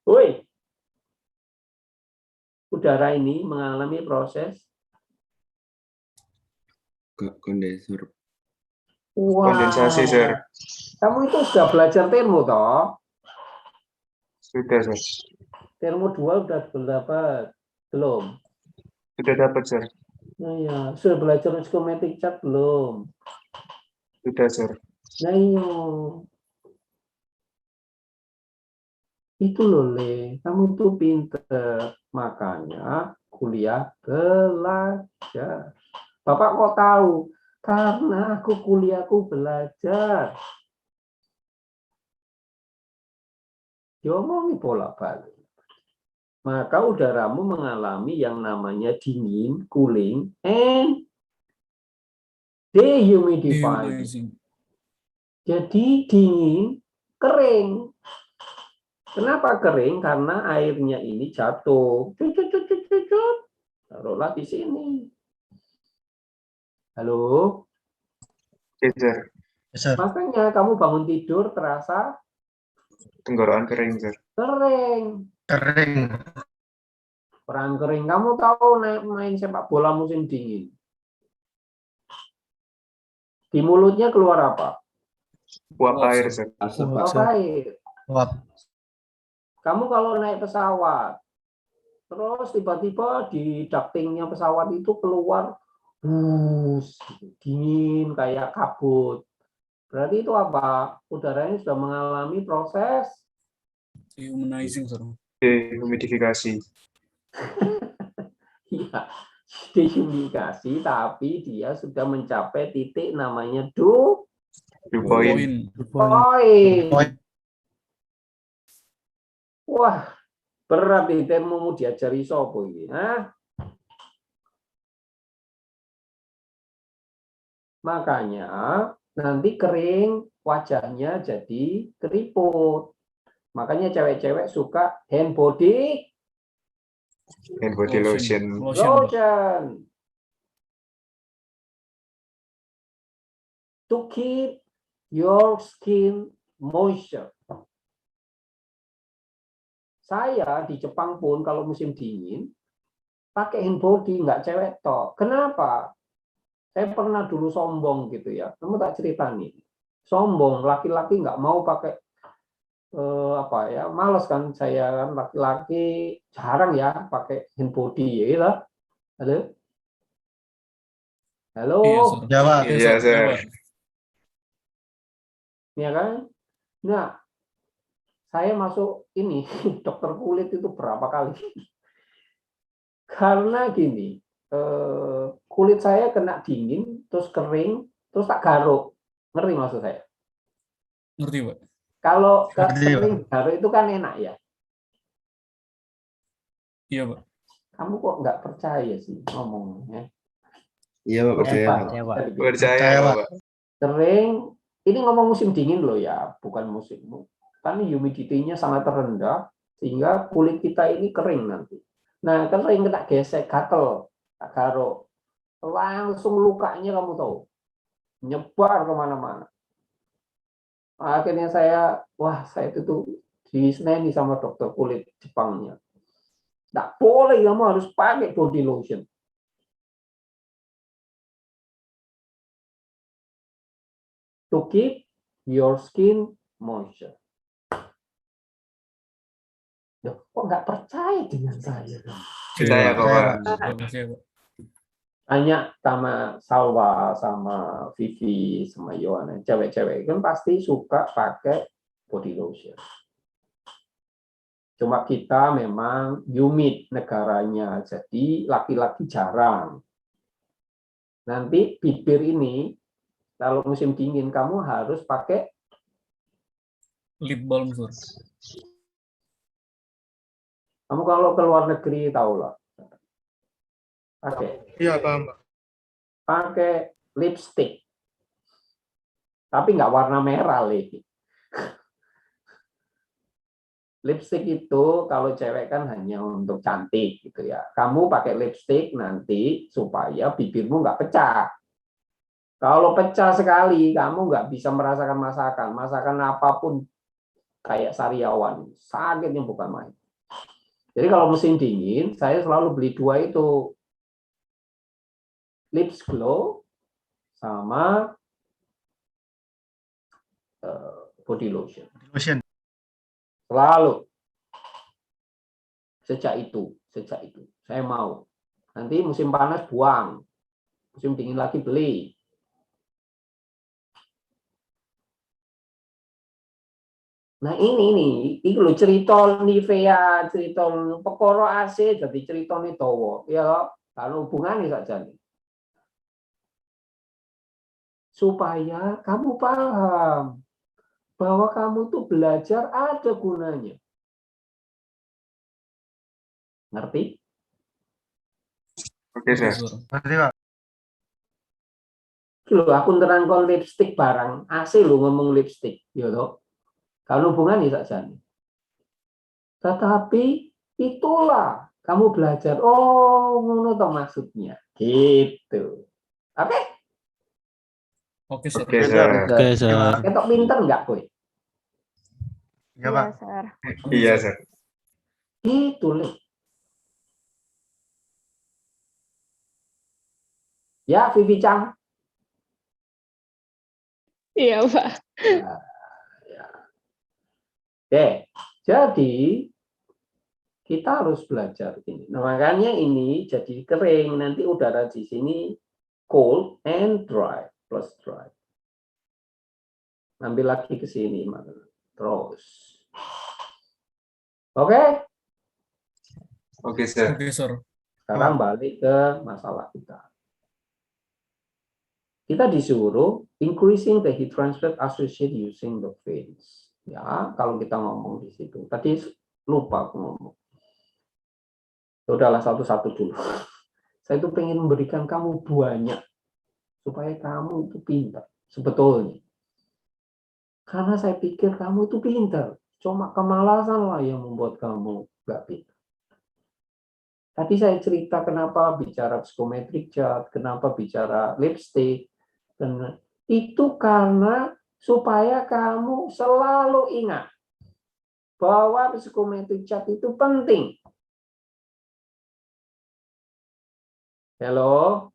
Woi, udara ini mengalami proses kondensor. wow. Kondensasi, sir. Kamu itu sudah belajar termo toh? Sudah, sir. Termo 2 udah dapat belum? Sudah dapat, sir. Nah ya, sudah belajar psikometri chart belum? Sudah, sir. Nah iya. Itu loh, Le. Kamu tuh pinter. Makanya kuliah belajar. Bapak kok tahu? Karena aku kuliahku belajar. Diomongi bolak-balik. Maka udaramu mengalami yang namanya dingin, cooling, and dehumidifying. Jadi dingin, kering. Kenapa kering? Karena airnya ini jatuh. Cucut. Taruhlah di sini. Halo? Sir. Makanya kamu bangun tidur terasa Tenggorokan kering, sir. kering. Perang kering. Kamu tahu main sepak bola musim dingin. Di mulutnya keluar apa? Uap air, sir. Uap air. Kamu kalau naik pesawat, Terus tiba-tiba di ductingnya pesawat itu keluar dingin kayak kabut. Berarti itu apa? Udaranya sudah mengalami proses Dehumanizing, sir. Dehumidifikasi. Iya, dehumidifikasi, tapi dia sudah mencapai titik namanya dew point. point. Wah, berat nih mau diajari sopo ini. Makanya nanti kering, wajahnya jadi keriput. Makanya cewek-cewek suka hand body lotion. lotion. To keep your skin moisture. Saya di Jepang pun kalau musim dingin pakai hand body, nggak cewek tok. Kenapa? Saya pernah dulu sombong gitu ya. Kamu tak cerita nih. Sombong, laki-laki nggak mau pakai males kan saya kan laki-laki jarang ya pakai hand body ya gitu. Halo? Halo? Jawab. Iya, sir. Ya kan? Nah, saya masuk ini dokter kulit itu berapa kali? Karena gini, kulit saya kena dingin, terus kering, terus tak garuk. Ngerti maksud saya? Ngerti, Pak. Kalau kering garuk itu kan enak ya. Iya, Pak. Kamu kok nggak percaya sih ngomongnya? Iya, Pak, percaya, Pak. Percaya, Pak. Kering, ini ngomong musim dingin loh ya, bukan musim. Kan humidity-nya sangat rendah, sehingga kulit kita ini kering nanti. Nah, kering kena gesek, gatel, garuk. Langsung lukanya kamu tahu, nyebar kemana-mana. Akhirnya saya itu tuh diseneni sama dokter kulit Jepangnya. Nggak boleh, kamu harus pakai body lotion. To keep your skin moisture. Loh, kok nggak percaya dengan saya? Percaya kok, Pak. Tanya sama Salwa, sama Vivi, sama Yohana, cewek-cewek kan pasti suka pakai body lotion. Cuma kita memang humid negaranya, jadi laki-laki jarang. Nanti bibir ini, kalau musim dingin kamu harus pakai lip balm, sir. Kamu kalau ke luar negeri tahu lah. Pakai. Iya, paham, Pak. Pakai lipstick. Tapi nggak warna merah, lagi. Lipstick itu kalau cewek kan hanya untuk cantik gitu ya. Kamu pakai lipstick nanti supaya bibirmu nggak pecah. Kalau pecah sekali, kamu nggak bisa merasakan masakan. Masakan apapun kayak sariawan, sakitnya bukan main. Jadi kalau musim dingin, saya selalu beli dua itu. Lips Glow sama body lotion. Selalu. Sejak itu saya mau. Nanti musim panas buang, musim dingin lagi beli. Nah ini lo cerita Nivea, cerita Pekoro AC, jadi cerita nih towo, ya kalau hubungannya saja nih. Supaya kamu paham bahwa kamu tuh belajar ada gunanya. Ngerti? Oke, sir. Ngerti, Pak. Loh, aku terangkan lipstick barang AC lo ngomong lipstick, ya toh. Kalau hubungannya saja nih. Tetapi itulah kamu belajar. Oh, ngono toh maksudnya. Gitu. Oke? Oke, sir. Oke, sir. Oke, sir. Ketok pinter nggak, Boy? Iya, Pak. Sir. Iya, sir. Itu, Le. Ya, Vivi Chang. Iya, Pak. Ya. Oke, jadi kita harus belajar ini. Nah, makanya ini jadi kering. Nanti udara di sini cold and dry, plus dry. Ambil lagi ke sini, terus. Oke? Oke, sir. Oke, sir. Sekarang balik ke masalah kita. Kita disuruh increasing the heat transfer associated using the fins. Ya, kalau kita ngomong di situ. Tadi lupa aku ngomong. Udahlah satu-satu dulu. Saya itu pengen memberikan kamu banyak supaya kamu itu pintar sebetulnya. Karena saya pikir kamu itu pintar. Cuma kemalasan lah yang membuat kamu nggak pintar. Tadi saya cerita kenapa bicara psikometrik chart, kenapa bicara lipstick. Dan itu karena supaya kamu selalu ingat bahwa psikometrik chart itu penting. Halo?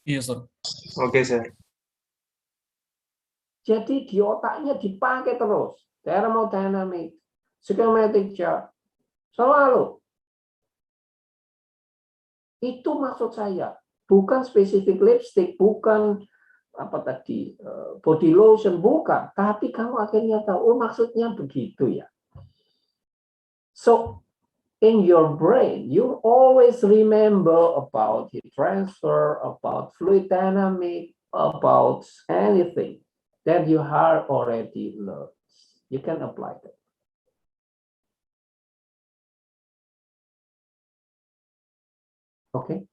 Iya, sir. Oke, sir. Jadi di otaknya dipakai terus. Thermodynamic, psikometrik chart. Selalu. Itu maksud saya. Bukan spesifik lipstick, bukan apa tadi body lotion, bukan. Tapi kamu akhirnya tahu, oh maksudnya begitu ya. So, in your brain, you always remember about heat transfer, about fluid dynamic, about anything that you have already learned. You can apply that. Oke.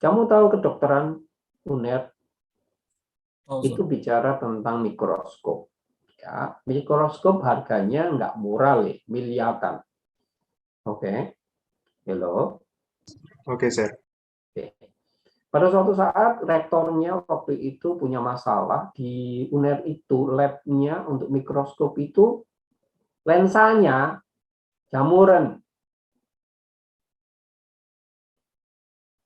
Kamu tahu kedokteran UNER itu bicara tentang mikroskop. Ya, mikroskop harganya nggak murah, miliaran. Oke. Hello. Oke, sir. Oke. Pada suatu saat rektornya waktu itu punya masalah di UNER itu, labnya untuk mikroskop itu lensanya jamuran.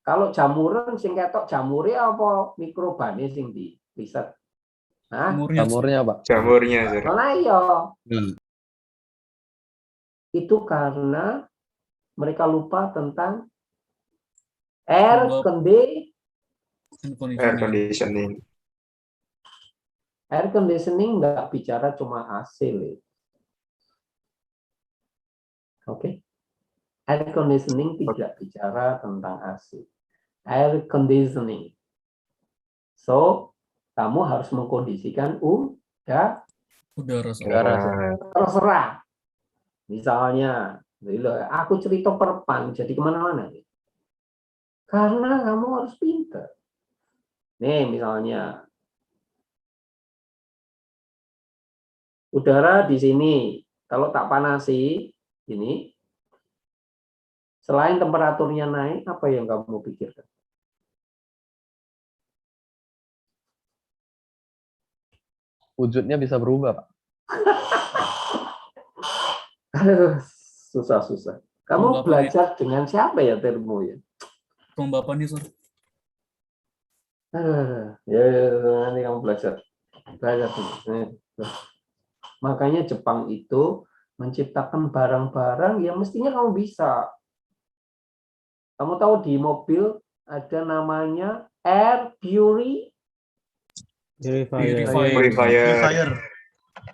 Kalau jamuran sing ketok jamure apa mikrobane sing di riset? Nah, Jamurnya, Pak. Jamurnya, sir. nah iya. Itu karena mereka lupa tentang air conditioning. Air conditioning nggak bicara cuma AC, Oke. Air conditioning tidak bicara tentang AC. Air conditioning. So, kamu harus mengkondisikan udara. Terserah. Misalnya, aku cerita perpan, jadi kemana-mana. Karena kamu harus pintar. Nih, misalnya. Udara di sini, kalau tak panasi, ini, selain temperaturnya naik, apa yang kamu pikirkan? Wujudnya bisa berubah, Pak. Aduh, susah-susah. Kamu belajar dengan siapa ya termo ya? Bapak nih, Sir. Ya, nanti kamu belajar. Makanya Jepang itu menciptakan barang-barang yang mestinya kamu bisa. Kamu tahu di mobil ada namanya air purifier.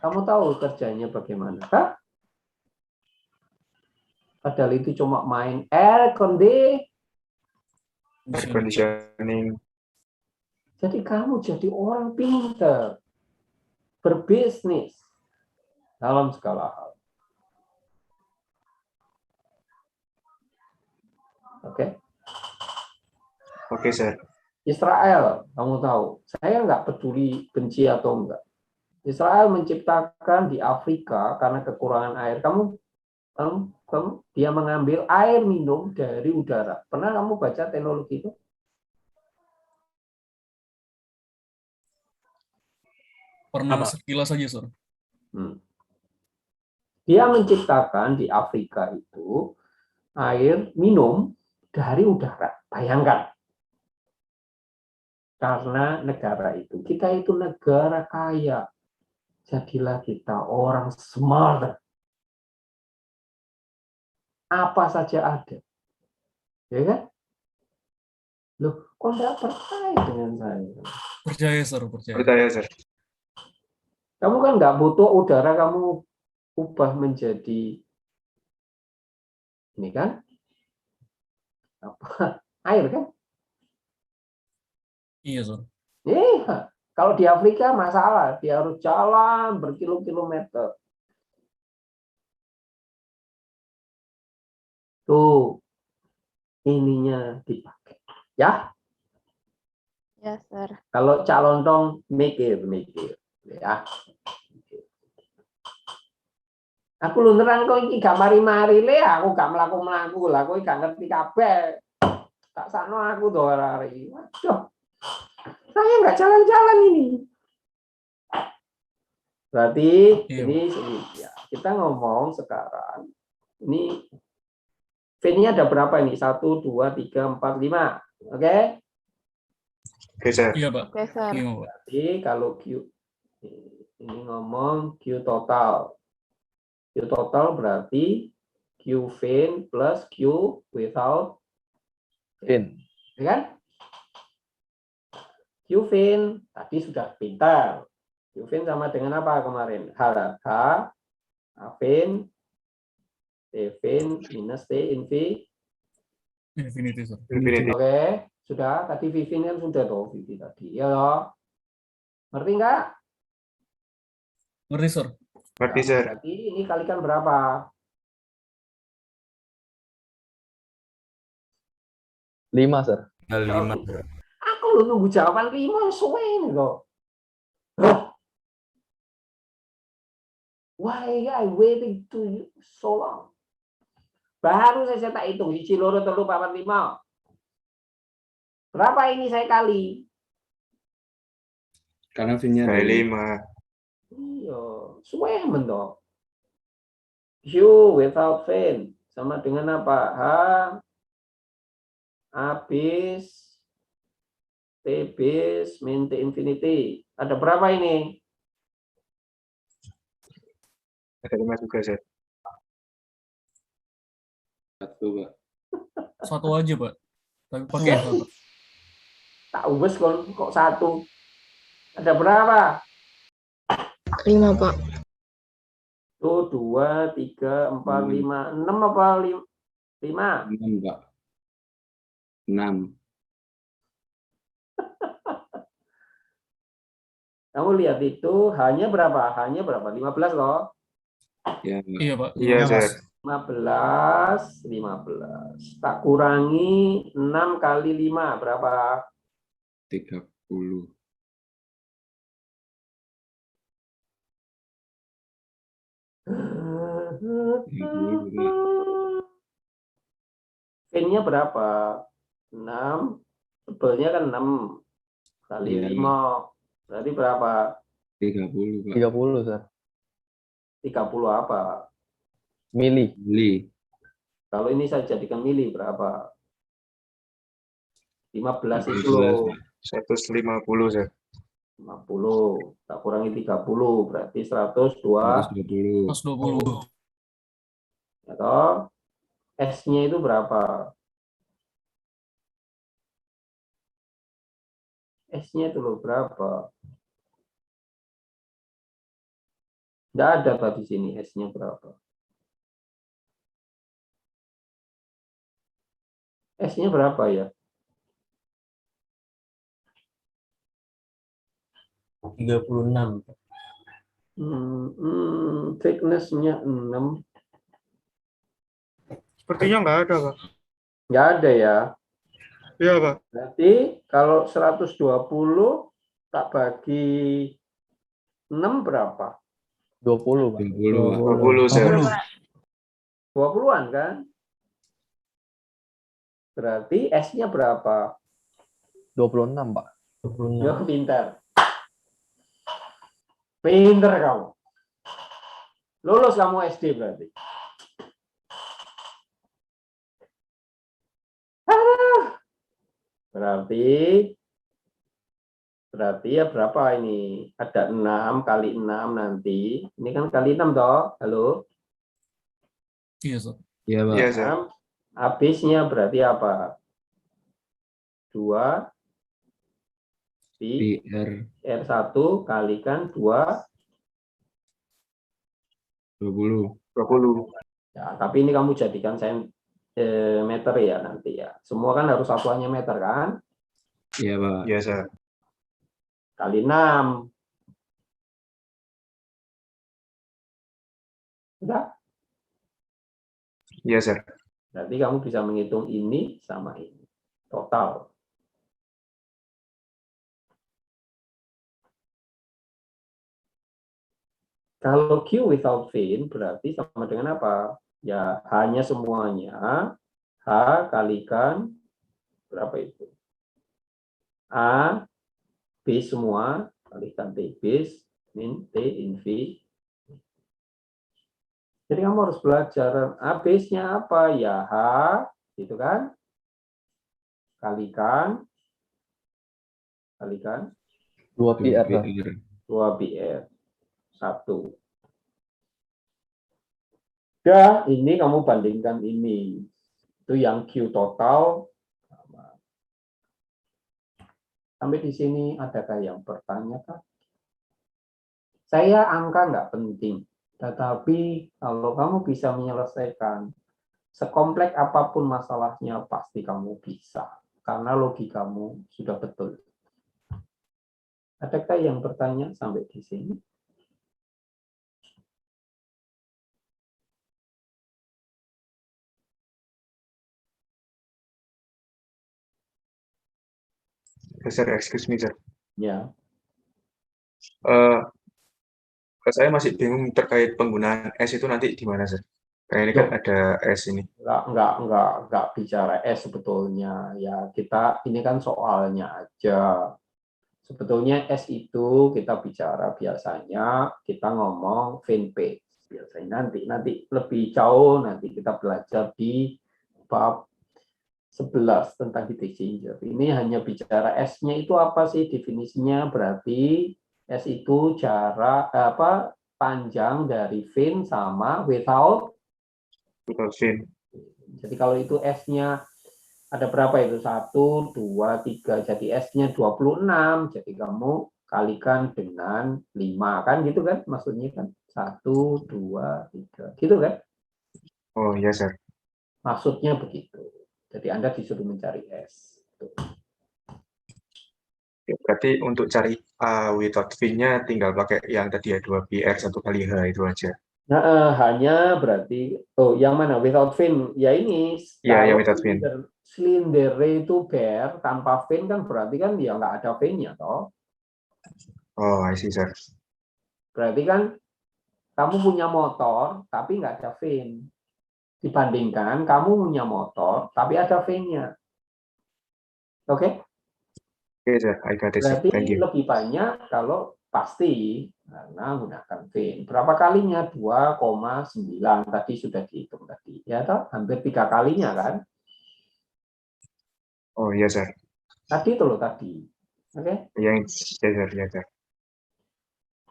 Kamu tahu kerjanya bagaimana? Hah? Padahal itu cuma main air conditioning. Jadi kamu jadi orang pintar, berbisnis dalam segala hal. Oke? Oke, sir. Israel, kamu tahu, saya nggak peduli benci atau enggak. Israel menciptakan di Afrika karena kekurangan air. Dia mengambil air minum dari udara. Pernah kamu baca teknologi itu? Pernah sekilas saja, Sir. Dia menciptakan di Afrika itu air minum dari udara. Bayangkan. Karena negara itu, kita itu negara kaya. Jadilah kita orang smart. apa saja ada. Ya kan? Loh, kok nggak percaya dengan saya? Percaya, Sir. Percaya. Percaya, Sir. Kamu kan nggak butuh udara kamu ubah menjadi ini kan? Apa? Air kan? Iya, Sir. Kalau di Afrika masalah, dia harus jalan berkilo-kilometer. Tuh, ininya dipakai. Ya? Ya, Sir. Kalau calon dong, mikir. Ya. Aku lu nerang kok iki gak mari-mari le, aku gak mlaku-mlaku lah, kowe gak ngerti kabeh. Tak sakno aku to hari. Waduh. Saya nggak jalan-jalan ini. Berarti ini ya, kita ngomong sekarang ini V-nya ada berapa ini? 1, 2, 3, 4, 5. Oke? Oke, Sir. Iya, Pak. Oke, Sir. Berarti kalau Q ini ngomong Q total. Q total berarti Q fin plus Q without fin. Ya kan? Q fin tadi sudah pintar. Q fin sama dengan apa kemarin? H fin T fin minus T Infinity, Sir. Infinity. Oke, sudah. Tadi V fin kan sudah tuh V tadi. Ya loh. Ngerti nggak? Ngerti, Sir. Ngerti, Sir. Berarti ini kalikan berapa? 5, Sir. 5. Aku lu nunggu jawaban 5 suwe ini kok. Why I waiting to you so long? Baru saya tak hitung 1, 2, 3, 4, 5. Berapa ini saya kali? Karena fin-nya ada Kali 5. 5. Iya, suwe mentok. Q without fin sama dengan apa? H habis T bis min T infinity. Ada berapa ini? Ada 5 juga, Sir. 1, Pak. 1 aja, Pak. Tapi pakai H, Pak. Tak ubes kok 1. Ada berapa? 5, Pak. Tuh 2, 3, 4, 5, 6 apa 5? 6, Pak. 6. Kamu lihat itu hanya berapa? Hanya berapa? 15 loh. Ya, Iya, Pak. Iya, Sir. 15. Tak kurangi 6 kali 5 berapa? 30. Fin-nya berapa? 6. Tebelnya kan 6 kali 5. Berarti berapa? 30, Pak. 30, Sir. 30 apa? Mili. Kalau ini saya jadikan mili berapa? 15 itu 150, Sir. 50. Tak kurangi 30 berarti 120. 120. Ya toh? S-nya itu berapa? S-nya itu loh berapa? Tidak ada tadi sini S-nya berapa? S-nya berapa ya? 36. Thickness-nya 6. Sepertinya nggak ada, Pak. Nggak ada ya? Iya, Pak. Berarti kalau 120 tak bagi 6 berapa? 20, Pak. 20, Sir. 20-an kan? Berarti S-nya berapa? 26, Pak. Ya, pintar. Pintar kamu. Lulus kamu SD berarti. Berarti ya berapa ini? Ada 6 kali 6 nanti. Ini kan kali 6 toh. Halo? Iya, Sir. Iya, Pak. Iya, sir. Habisnya berarti apa? 2 Pi R R1 kalikan 20. 20. Ya, tapi ini kamu jadikan meter ya nanti ya. Semua kan harus satuannya meter kan? Iya, Pak. Iya, sir. Kali 6. Udah? Iya, sir. Berarti kamu bisa menghitung ini sama ini. Total. Kalau Q without fin berarti sama dengan apa? Ya, hanya semuanya. H kalikan berapa itu? A, B semua, kalikan T base, min T in V. Jadi kamu harus belajar A base-nya apa? Ya H, gitu kan? Kalikan 2 PR. 2 PR. 1. Ya, ini kamu bandingkan ini. Itu yang Q total. Sampai di sini adakah yang bertanya, Kak? Saya angka nggak penting. Tetapi kalau kamu bisa menyelesaikan sekompleks apapun masalahnya, pasti kamu bisa. Karena logikamu sudah betul. Adakah yang bertanya sampai di sini? Sir, excuse me, sir. Ya. Saya masih bingung terkait penggunaan S itu nanti di mana, sir? Kayak ini kan ada S ini. Enggak bicara S sebetulnya. Ya, kita ini kan soalnya aja. Sebetulnya S itu kita bicara biasanya kita ngomong fin page. Biasanya nanti lebih jauh nanti kita belajar di bab 11 tentang heat exchanger. Ini hanya bicara S-nya itu apa sih definisinya? Berarti S itu panjang dari fin sama without fin. Jadi kalau itu S-nya ada berapa itu? 1, 2, 3. Jadi S-nya 26. Jadi kamu kalikan dengan 5. Kan gitu kan? Maksudnya kan? 1, 2, 3. Gitu kan? Oh, iya, sir. Maksudnya begitu. Jadi Anda disuruh mencari S. Berarti untuk cari A without fin-nya tinggal pakai yang tadi ya 2 PR 1 kali H itu aja. Nah, hanya berarti yang mana without fin? Ya ini ya kalau without fin. silinder itu bare tanpa fin kan berarti kan ya nggak ada fin-nya toh. Oh, I see, sir. Berarti kan kamu punya motor tapi nggak ada fin. Dibandingkan kamu punya motor tapi ada fin-nya. Oke? Oke, sir. I got it, sir. Berarti Thank you. lebih banyak kalau pasti karena menggunakan fin. Berapa kalinya? 2,9 tadi sudah dihitung tadi. Ya toh, hampir 3 kalinya kan? Oh, iya, sir. Tadi itu loh tadi. Oke? Yang ya, sir.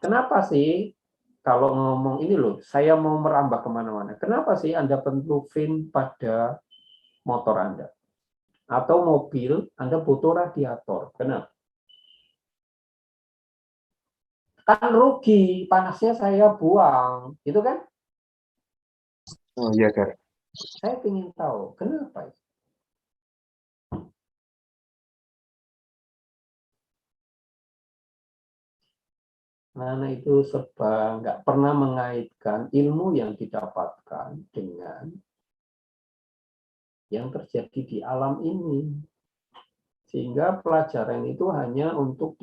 Kenapa sih kalau ngomong ini loh, saya mau merambah kemana-mana. Kenapa sih Anda perlu fin pada motor Anda? Atau mobil, Anda butuh radiator. Kenapa? Kan rugi, panasnya saya buang. Itu kan? Oh, iya, sir. Saya ingin tahu, kenapa? Karena itu serba nggak pernah mengaitkan ilmu yang didapatkan dengan yang terjadi di alam ini. Sehingga pelajaran itu hanya untuk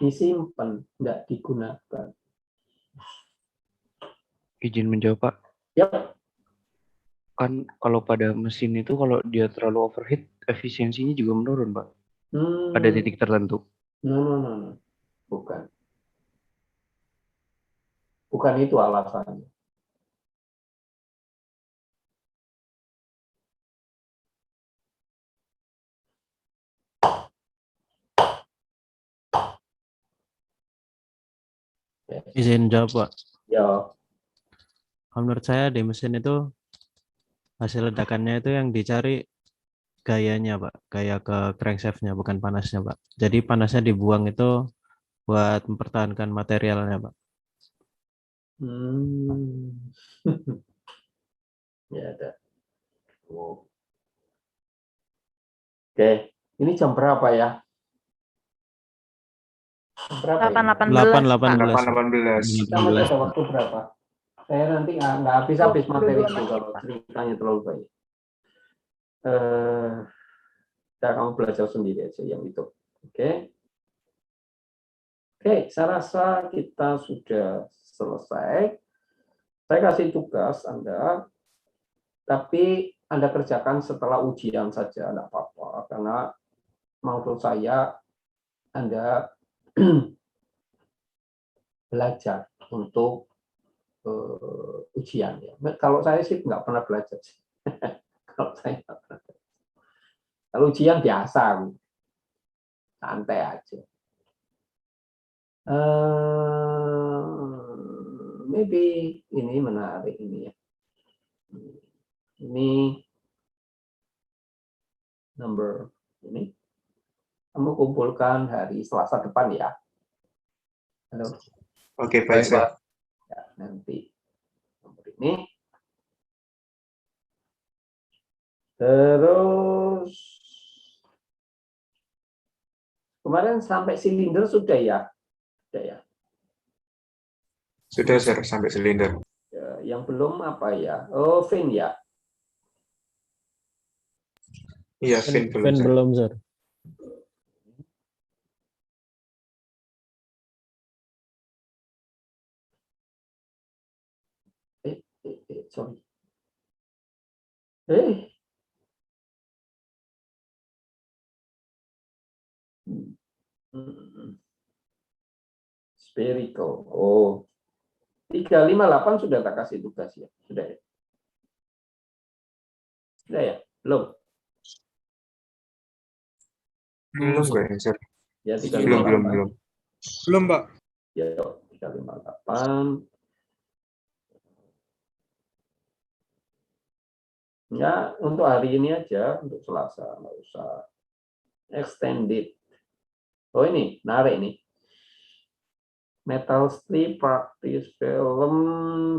disimpan, tidak digunakan. Izin menjawab, Pak. Yap. Kan kalau pada mesin itu kalau dia terlalu overheat, efisiensinya juga menurun, Pak. Pada titik tertentu. No. Bukan. Bukan itu alasannya. Izin jawab, Pak. Ya. menurut saya di mesin itu hasil ledakannya itu yang dicari gayanya, Pak. Gaya ke crankshaft-nya, bukan panasnya, Pak. Jadi panasnya dibuang itu buat mempertahankan materialnya, Pak. Ya ada. Oke, ini jam berapa ya? Berapa 8.18, 8.18. Kita masih ada waktu berapa? Saya nanti nggak habis-habis materi itu kalau ceritanya terlalu banyak. Kamu belajar sendiri aja yang itu. Oke. Oke, saya rasa kita sudah selesai. Saya kasih tugas Anda, tapi Anda kerjakan setelah ujian saja, tidak apa-apa. Karena menurut saya Anda belajar untuk ujian. Ya. Kalau saya sih nggak pernah belajar. Kalau saya nggak pernah. Kalau ujian biasa, santai aja. Maybe ini menarik ini ya. Ini number ini. Kamu kumpulkan hari Selasa depan ya. Halo. Oke, baik, Sir. Ya, nanti nomor ini. Terus kemarin sampai silinder sudah ya? Sudah ya? Sudah, Sir, sampai silinder. Ya, yang belum apa ya? Oh, fin ya? Iya, fin belum, Fin Sir. belum, Sir. Sorry. Spherical. Oh. 358 sudah tak kasih tugas ya? Sudah ya? Sudah ya? Belum? Belum, Sir. Ya, Belum. Belum, Mbak. Ya, 358. Ya, untuk hari ini aja, untuk Selasa, nggak usah extended. Oh ini, narik nih. Metal strip practice film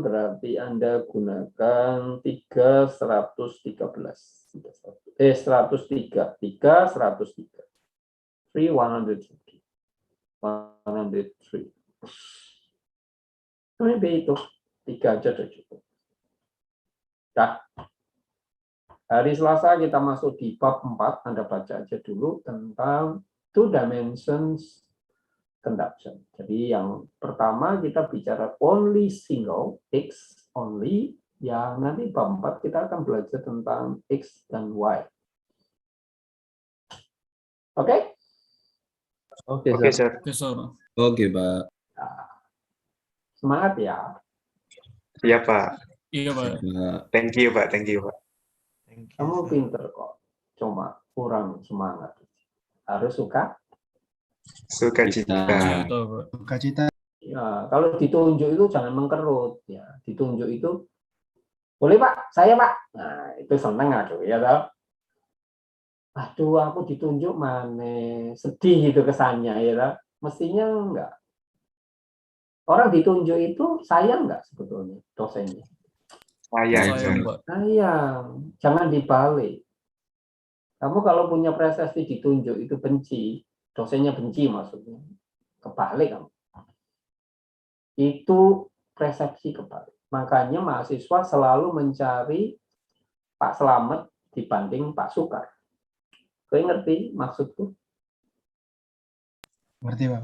berarti Anda gunakan 313. 103. 103. 103. Maybe itu 3 aja sudah cukup. Dah. Hari Selasa kita masuk di bab 4. Anda baca aja dulu tentang two dimensions conduction. Jadi yang pertama kita bicara only single, X only. Yang nanti bab 4 kita akan belajar tentang X dan Y. Oke? Oke, Sir. Oke, Pak. Semangat ya. Iya, Pak. Iya, Pak. Thank you, Pak. Kamu pinter kok. Cuma kurang semangat. Harus suka. Sukacita. Ya, kalau ditunjuk itu jangan mengkerut ya. Ditunjuk itu boleh Pak, saya Pak. Nah, itu seneng aduh ya toh. Aduh, aku ditunjuk mana sedih gitu kesannya ya toh. Mestinya enggak. Orang ditunjuk itu sayang enggak sebetulnya dosennya? Sayang. Sayang. Jangan dibalik. Kamu kalau punya prestasi ditunjuk itu benci, dosennya benci maksudnya. Kebalik kamu. Itu persepsi kebalik. Makanya mahasiswa selalu mencari Pak Slamet dibanding Pak Sukar. Kau ngerti maksudku? Ngerti, Pak.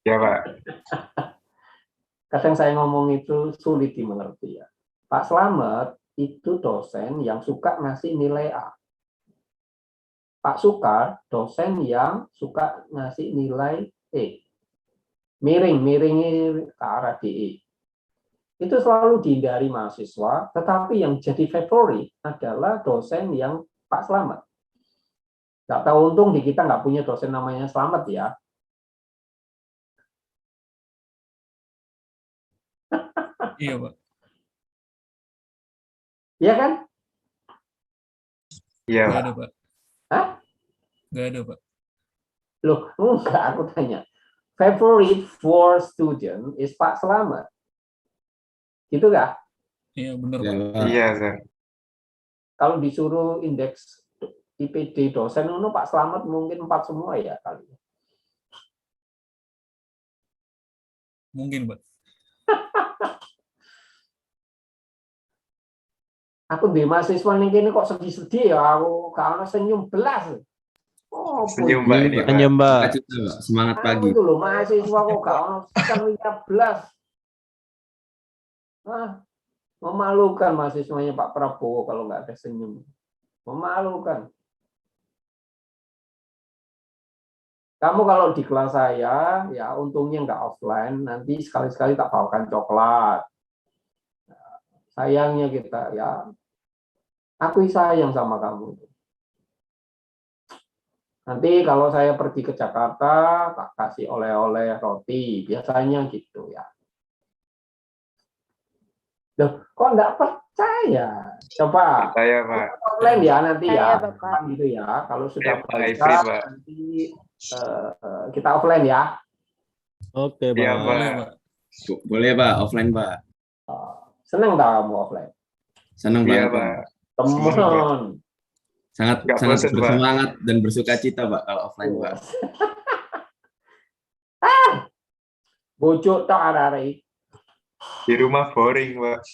Ya, Pak. Kadang saya ngomong itu sulit dimengerti ya. Pak Slamet itu dosen yang suka ngasih nilai A. Pak Sukar dosen yang suka ngasih nilai E. Miring ke arah DE. Itu selalu dihindari mahasiswa, tetapi yang jadi favorit adalah dosen yang Pak Slamet. Nggak tahu untung di kita nggak punya dosen namanya Slamet ya. Iya, Pak. Iya kan? Iya, Nggak Pak. ada, Pak. Hah? Nggak ada, Pak. Loh, enggak, aku tanya. Favorite for student is Pak Selamat. Gitu nggak? Iya, benar, Ya, Pak. Pak. Iya, Sir. Kalau disuruh indeks IPD dosen, Pak Selamat mungkin 4 semua ya kali. Mungkin, Pak. Aku di mahasiswa ini kok sedih-sedih ya, aku kalau senyum belas. Oh, Senyum, Mbak, ini, Pak. Senyum, Mbak. Cita, Pak. Semangat Kamu pagi. itu loh mahasiswa kok kalau senyum belas. Ah, memalukan mahasiswanya Pak Prabowo kalau nggak ada senyum. Memalukan. Kamu kalau di kelas saya, ya untungnya nggak offline, nanti sekali-sekali tak bawakan coklat. Sayangnya kita, ya, aku sayang sama kamu. Nanti kalau saya pergi ke Jakarta, tak kasih oleh-oleh roti, biasanya gitu ya. Loh, kok nggak percaya? Coba. Percaya, Pak. Offline ya nanti ya, Percaya, Bapak. gitu ya. Kalau sudah Hybrid, baca Pak. nanti kita offline ya. Oke, Iya, Pak. Boleh, Pak. Pak. Boleh, Pak. Offline, Pak. Seneng tak kamu offline? Senang Iya, banget, Pak. Pak. Temen. Sangat Nggak sangat bosen, Pak. bersemangat dan bersuka cita, Pak, kalau offline, Pak. Bocok tak arek. Di rumah boring, Pak.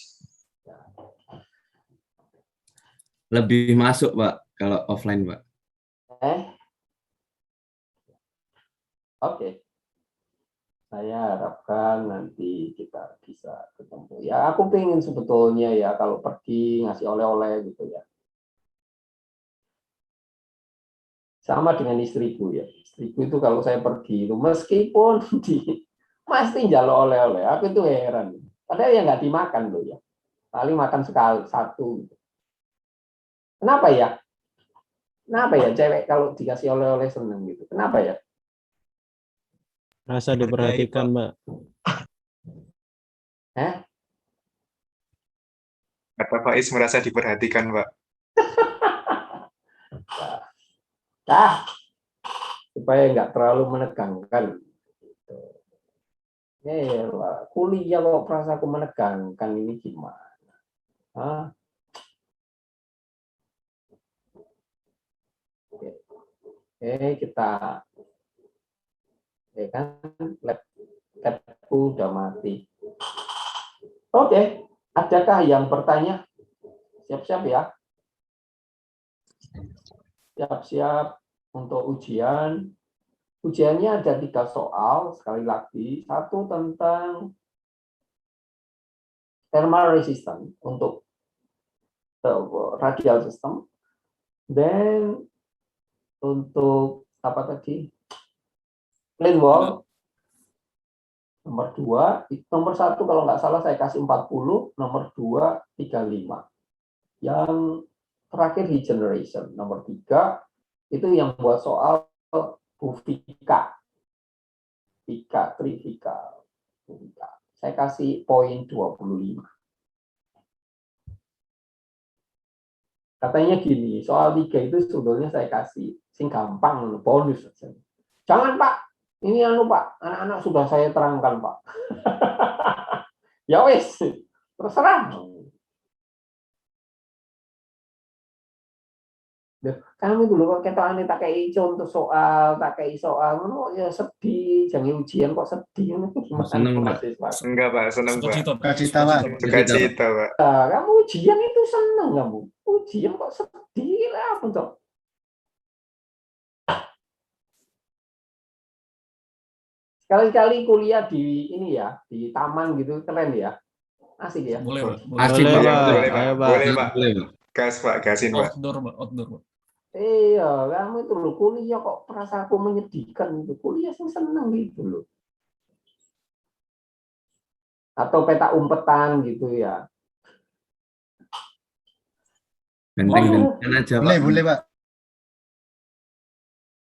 Lebih masuk, Pak, kalau offline, Pak. Oke. Saya harapkan nanti kita bisa ketemu. Ya, aku pengen sebetulnya ya kalau pergi ngasih oleh-oleh gitu ya. Sama dengan istriku ya. Istriku itu kalau saya pergi itu meskipun pasti njaluk oleh-oleh. Aku itu heran. Padahal ya nggak dimakan loh ya. Paling makan sekali satu. Kenapa ya? Kenapa ya cewek kalau dikasih oleh-oleh seneng gitu? Kenapa ya? Rasa diperhatikan, Mbak. Kata Pak Is merasa diperhatikan, Pak. Supaya nggak terlalu menegangkan. Kuliah kok perasa aku menegangkan ini gimana? Oke, kita kan labku udah mati. Oke, adakah yang bertanya? Siap-siap ya. Siap-siap untuk ujian. Ujiannya ada 3 soal, sekali lagi. 1 tentang thermal resistance untuk radial system. Dan untuk apa tadi? Plane wall. Nomor 2, nomor 1 kalau nggak salah saya kasih 40, nomor 2 35. Yang terakhir regeneration, nomor 3 itu yang buat soal Vika. Saya kasih poin 25. Katanya gini, soal 3 itu sebetulnya saya kasih sing gampang bonus. Jangan Pak, ini Pak, anak-anak sudah saya terangkan Pak. Ya wes, terserah. Kamu dulu kok ketokane tak kei contoh soal, tak kei soal, ya sedih, jangan ujian kok sedih. Seneng, Pak. Enggak, Pak, seneng, Pak. Sukacita, Pak. Sukacita, Pak. Kamu ujian itu seneng kamu. Ujian kok sedih lah untuk. Sekali-kali kuliah di ini ya, di taman gitu keren ya. Asik ya. Boleh, Pak. Asik, Boleh, Pak. Pak. Boleh, Pak. Ayo, Pak. Boleh, Pak. Boleh, Pak. Gas, Pak. Gasin, Pak. Outdoor, Pak. Outdoor, Pak. Iya, kamu itu loh kuliah kok perasa aku menyedihkan gitu. Kuliah sih seneng gitu loh. Atau peta umpetan gitu ya. Benteng-bentengan aja, Pak. Boleh, Pak.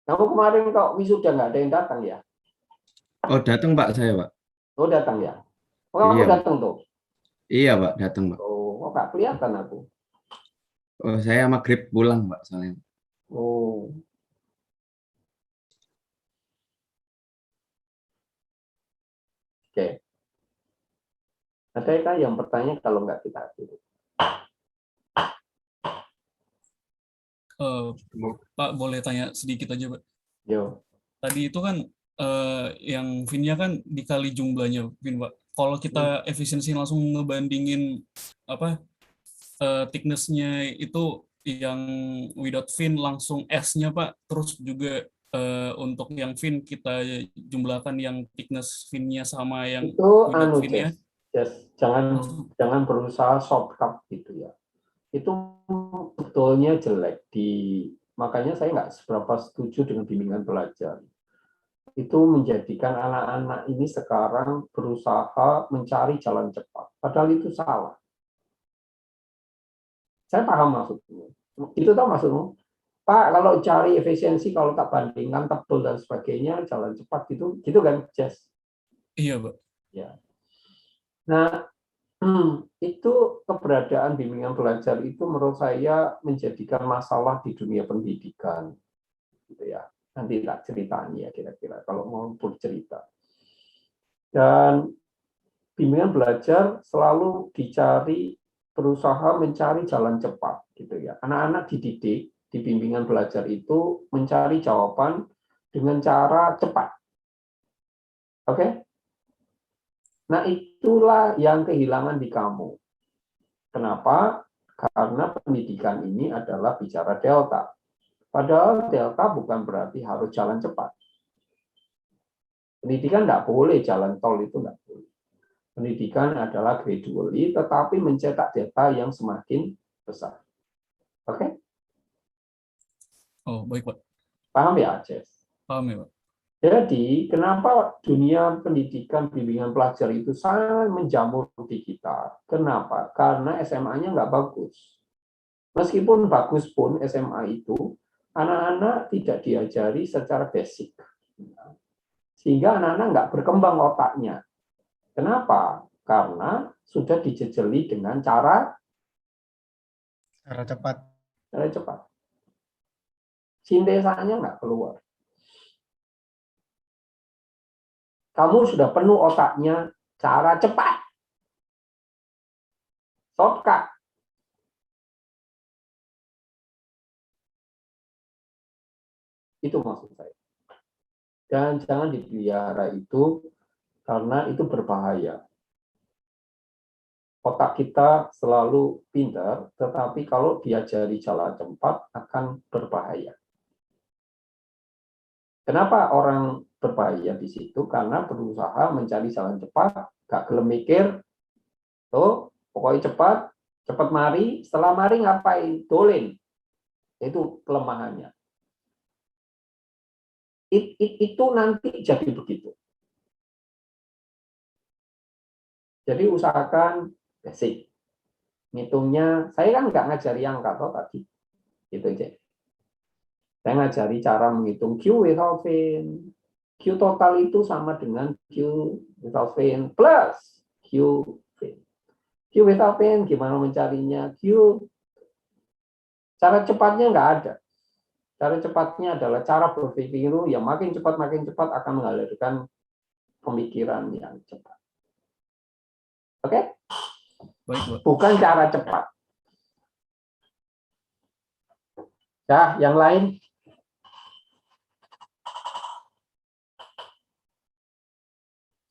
Kamu kemarin kok wisuda nggak ada yang datang ya? Oh, datang, Pak, saya, Pak. Oh, datang ya? Oh, kamu Iya, Pak. datang tuh? Iya, Pak, datang, Pak. Oh, kok nggak kelihatan aku? Oh, saya maghrib pulang, Pak, soalnya. Oh. Oke. Ada kan yang bertanya kalau nggak kita akhiri? Pak, boleh tanya sedikit aja, Pak? Yo. Tadi itu kan yang fin-nya kan dikali jumlahnya, fin, Pak. Kalau kita efisiensi langsung ngebandingin apa thickness-nya itu yang without fin langsung S-nya, Pak. Terus juga untuk yang fin kita jumlahkan yang thickness fin-nya sama yang Itu without fin-nya. Jangan berusaha shortcut gitu ya. Itu betulnya jelek makanya saya nggak seberapa setuju dengan bimbingan belajar. Itu menjadikan anak-anak ini sekarang berusaha mencari jalan cepat. Padahal itu salah. Saya paham maksudmu. Itu tahu maksudmu? Pak, kalau cari efisiensi, kalau tak bandingkan tebal dan sebagainya, jalan cepat gitu kan, Jess? Iya, Pak. Ya. Nah, itu keberadaan bimbingan belajar itu menurut saya menjadikan masalah di dunia pendidikan, gitu ya. Nanti tak ceritanya kira-kira kalau mau bercerita. Dan bimbingan belajar selalu berusaha mencari jalan cepat, gitu ya. Anak-anak dididik di bimbingan belajar itu mencari jawaban dengan cara cepat. Oke? Nah, itulah yang kehilangan di kamu. Kenapa? Karena pendidikan ini adalah bicara delta. Padahal delta bukan berarti harus jalan cepat. Pendidikan tidak boleh jalan tol, itu tidak boleh. Pendidikan adalah gradually, tetapi mencetak delta yang semakin besar. Oke? Oh, baik, Pak. Paham ya, Jess? Paham ya, Pak. Jadi, kenapa dunia pendidikan bimbingan pelajar itu sangat menjamur di kita? Kenapa? Karena SMA-nya nggak bagus. Meskipun bagus pun SMA itu, anak-anak tidak diajari secara basic. Sehingga anak-anak nggak berkembang otaknya. Kenapa? Karena sudah dijejeli dengan cara cepat. Cara cepat. Sintesanya nggak keluar. Kamu sudah penuh otaknya cara cepat. Shortcut. Itu maksud saya. Dan jangan dipelihara itu karena itu berbahaya. Otak kita selalu pintar, tetapi kalau diajari jalan cepat akan berbahaya. Kenapa orang berbahaya di situ? Karena berusaha mencari jalan cepat, gak gelem mikir, tuh pokoknya cepat mari, setelah mari ngapain? Dolin. Itu kelemahannya. Itu nanti jadi begitu. Jadi usahakan basic. Ngitungnya, saya kan nggak ngajari angka toh tadi. Gitu aja. Saya ngajari cara menghitung Q without fin. Q total itu sama dengan Q without fin plus Q fin. Q without fin gimana mencarinya? Cara cepatnya nggak ada. Cara cepatnya adalah cara berpikir yang makin cepat akan menghadirkan pemikiran yang cepat. Oke? Baik, bukan cara cepat. Nah, yang lain?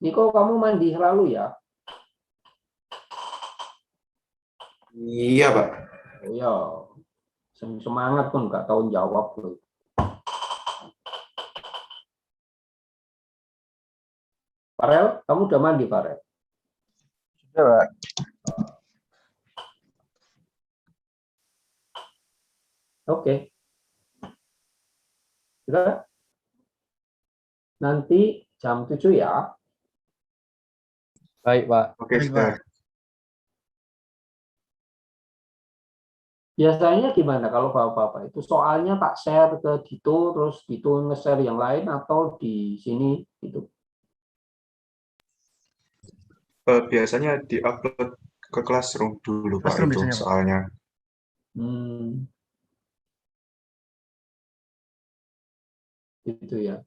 Niko, kamu mandi selalu ya? Iya, Pak. Oh, iya. Semangat pun nggak tahu jawab loh. Farel, kamu udah mandi, Farel? Sudah, Pak. Oke. Kita nanti jam 7 ya. Baik, Pak. Oke, sudah. Biasanya gimana kalau Bapak-Bapak itu soalnya tak share ke Dito, terus Dito nge-share yang lain atau di sini gitu? Biasanya di-upload ke Classroom dulu, Pak, itu soalnya. Gitu ya.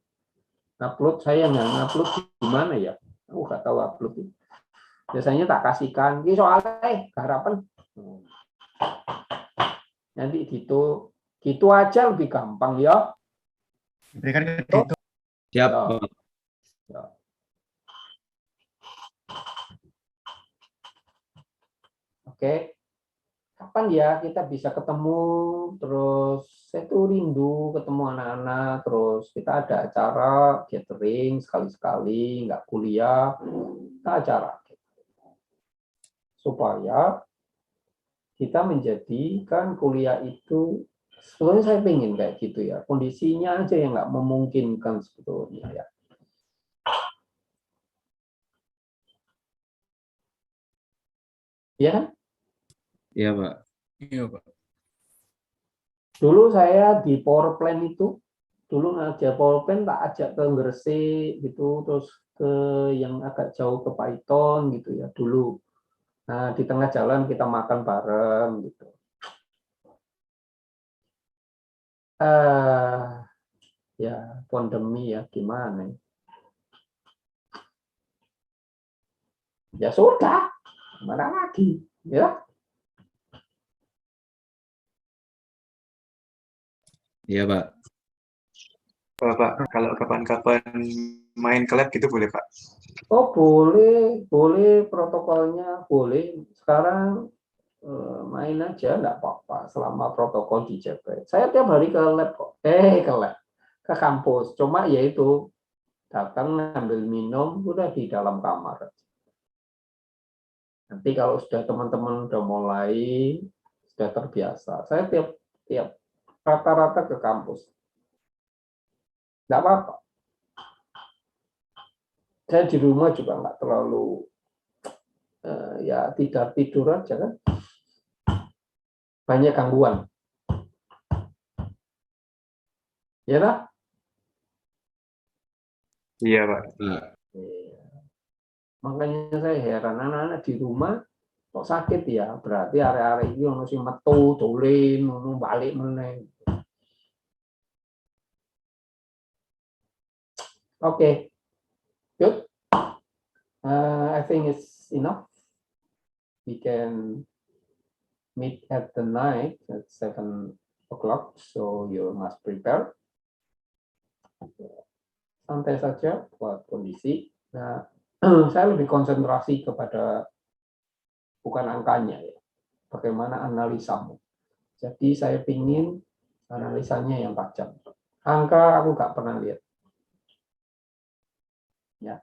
Upload saya nggak ngupload gimana ya? Aku nggak tahu upload itu. Biasanya tak kasihkan, ini soalnya harapan. Nanti gitu aja lebih gampang ya. Berikan ke Dito. Siap. Ya. Oke. Kapan ya kita bisa ketemu, terus saya tuh rindu ketemu anak-anak, terus kita ada acara gathering sekali-sekali, nggak kuliah, kita acara. Supaya kita menjadikan kuliah itu, sebetulnya saya pengen kayak gitu ya, kondisinya aja yang nggak memungkinkan sebetulnya ya. Iya kan? Iya, Pak. Iya, Pak. Dulu saya di power plant itu, dulu ngajak power plant tak ajak ke Gresik gitu, terus ke yang agak jauh ke Python gitu ya dulu. Nah di tengah jalan kita makan bareng gitu. Ya pandemi ya gimana? Ya sudah, mana lagi ya? Iya, Pak. Pak, kalau kapan-kapan main ke lab gitu boleh, Pak? Oh boleh protokolnya boleh. Sekarang main aja nggak apa-apa selama protokol dijaga. Saya tiap hari ke lab kok. Ke kampus. Cuma ya itu datang ngambil minum udah di dalam kamar. Nanti kalau sudah teman-teman udah mulai sudah terbiasa, saya tiap rata-rata ke kampus. Nggak apa-apa. Saya di rumah juga nggak terlalu ya tidur aja kan. Banyak gangguan. Ya lah. Iya, Pak. Makanya saya heran anak-anak di rumah kok sakit ya, berarti area-area ini ono sing metu, dolen, ono balik meneh. Okay, good. I think it's enough. We can meet at the night at 7 o'clock, so you must prepare. Santai saja buat kondisi. Nah, saya lebih konsentrasi kepada bukan angkanya ya, bagaimana analisamu. Jadi saya ingin analisanya yang tajam. Angka aku nggak pernah lihat. Ya.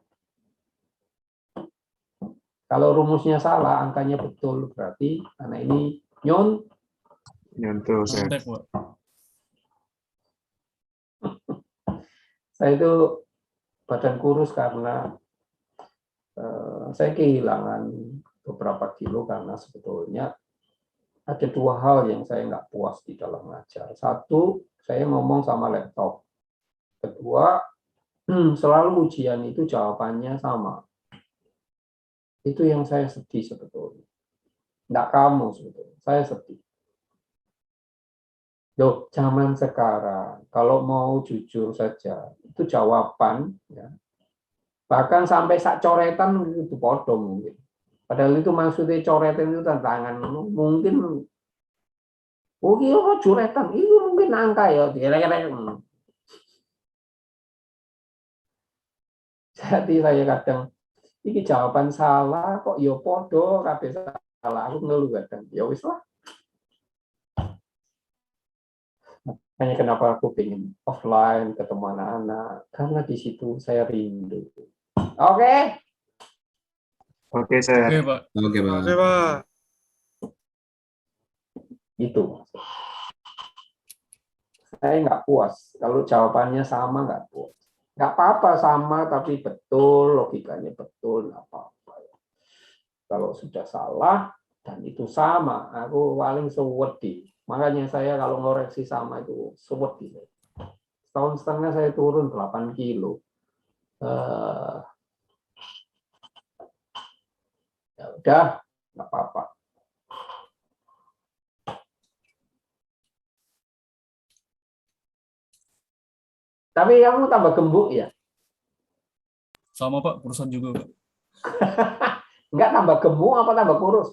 Kalau rumusnya salah, angkanya betul, berarti anak ini nyontoh. Saya itu badan kurus karena saya kehilangan beberapa kilo karena sebetulnya ada dua hal yang saya nggak puas di dalam ngajar. Satu, saya ngomong sama laptop. Kedua, selalu ujian itu jawabannya sama. Itu yang saya sedih sebetulnya. Nggak kamu sebetulnya, saya sedih. Loh, zaman sekarang, kalau mau jujur saja, itu jawaban, ya, bahkan sampai sak coretan itu potong mungkin. Padahal itu maksudnya coretan itu tantangan, mungkin, oh iya coretan, itu mungkin angka ya, kira-kira. Jadi saya kadang, ini jawaban salah, kok ya podo, kabeh salah, aku ngeluh kadang, ya wis lah. Hanya kenapa aku pengen offline ketemu anak-anak, karena di situ saya rindu. Oke. Oke, saya. Oke, Pak. Oke, Pak. Oke, Pak. Itu. Saya nggak puas. Kalau jawabannya sama, nggak puas. Nggak apa-apa sama, tapi betul, logikanya betul, nggak apa-apa. Kalau sudah salah, dan itu sama, aku paling sewedi. Makanya saya kalau ngoreksi sama itu sewedi. Setahun setengah saya turun 8 kilo. Ya udah, nggak apa-apa. Tapi kamu tambah gemuk ya? Sama Pak, kurusan juga Pak. Enggak tambah gemuk apa tambah kurus?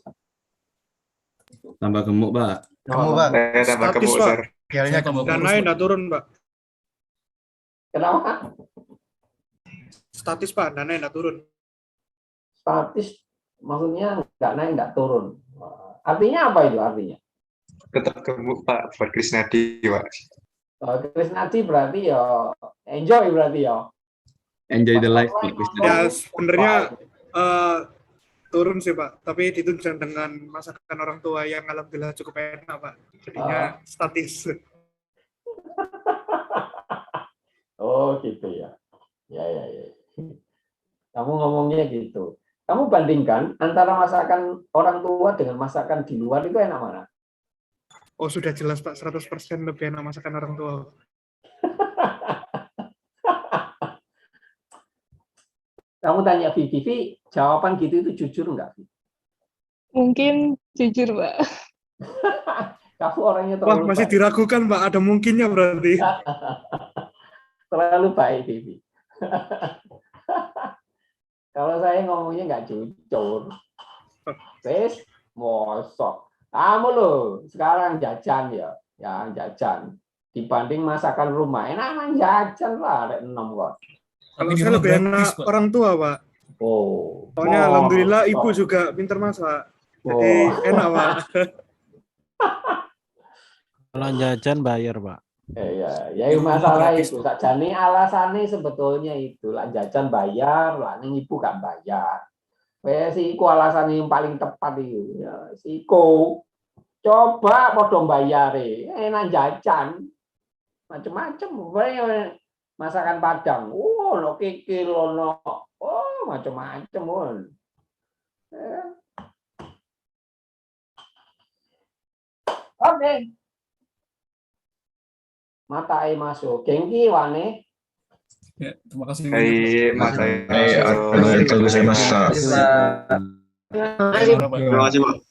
Tambah gemuk, Pak. Kamu, Pak. Tambah Statis, gemuk, Pak. Sir. Kayaknya Saya tambah dan kurus, naik Pak. enggak turun, Pak. Kenapa? Statis, Pak. Dan naik enggak turun. Statis maksudnya nggak naik nggak turun. Artinya apa itu artinya? Tetap gemuk, Pak, buat Krisnadi, Pak. Krisnadi berarti ya enjoy berarti ya. Enjoy the life, Pak. Ya, sebenarnya turun sih, Pak. Tapi ditunjukkan dengan masakan orang tua yang alhamdulillah cukup enak, Pak. Jadinya statis. Oh gitu ya. Ya. Kamu ngomongnya gitu. Kamu bandingkan antara masakan orang tua dengan masakan di luar itu enak mana? Oh, sudah jelas, Pak. 100% lebih enak masakan orang tua. Kamu tanya Vivi, jawaban gitu itu jujur nggak? Mungkin jujur, Pak. Kamu orangnya Wah, terlalu masih baik. diragukan, Pak. Ada mungkinnya berarti. Terlalu baik, Vivi. Kalau saya ngomongnya nggak jujur. Wes, mosok. Kamu loh, sekarang jajan ya. Ya, jajan. Dibanding masakan rumah, enak jajan lah, ada 6 kok. Kalau saya lebih enak orang tua, Pak. Oh. Soalnya alhamdulillah ibu juga pintar masak. Jadi enak, Pak. Kalau jajan bayar, Pak. Ya masalah itu. Sakjane alasannya sebetulnya itu lah jajan bayar, lah ning ibu gak bayar. Wes iku alasan yang paling tepat itu. Ya, siko. Coba padha bayare, enak jajan. Macam-macam. Masakan Padang. Oh, no kikil ono. Oh, macam-macam, Mon. Oke. Mata masuk. Gengki wane. Ya, terima kasih. Terima kasih, Mas. Terima kasih, Pak. Terima kasih, Pak.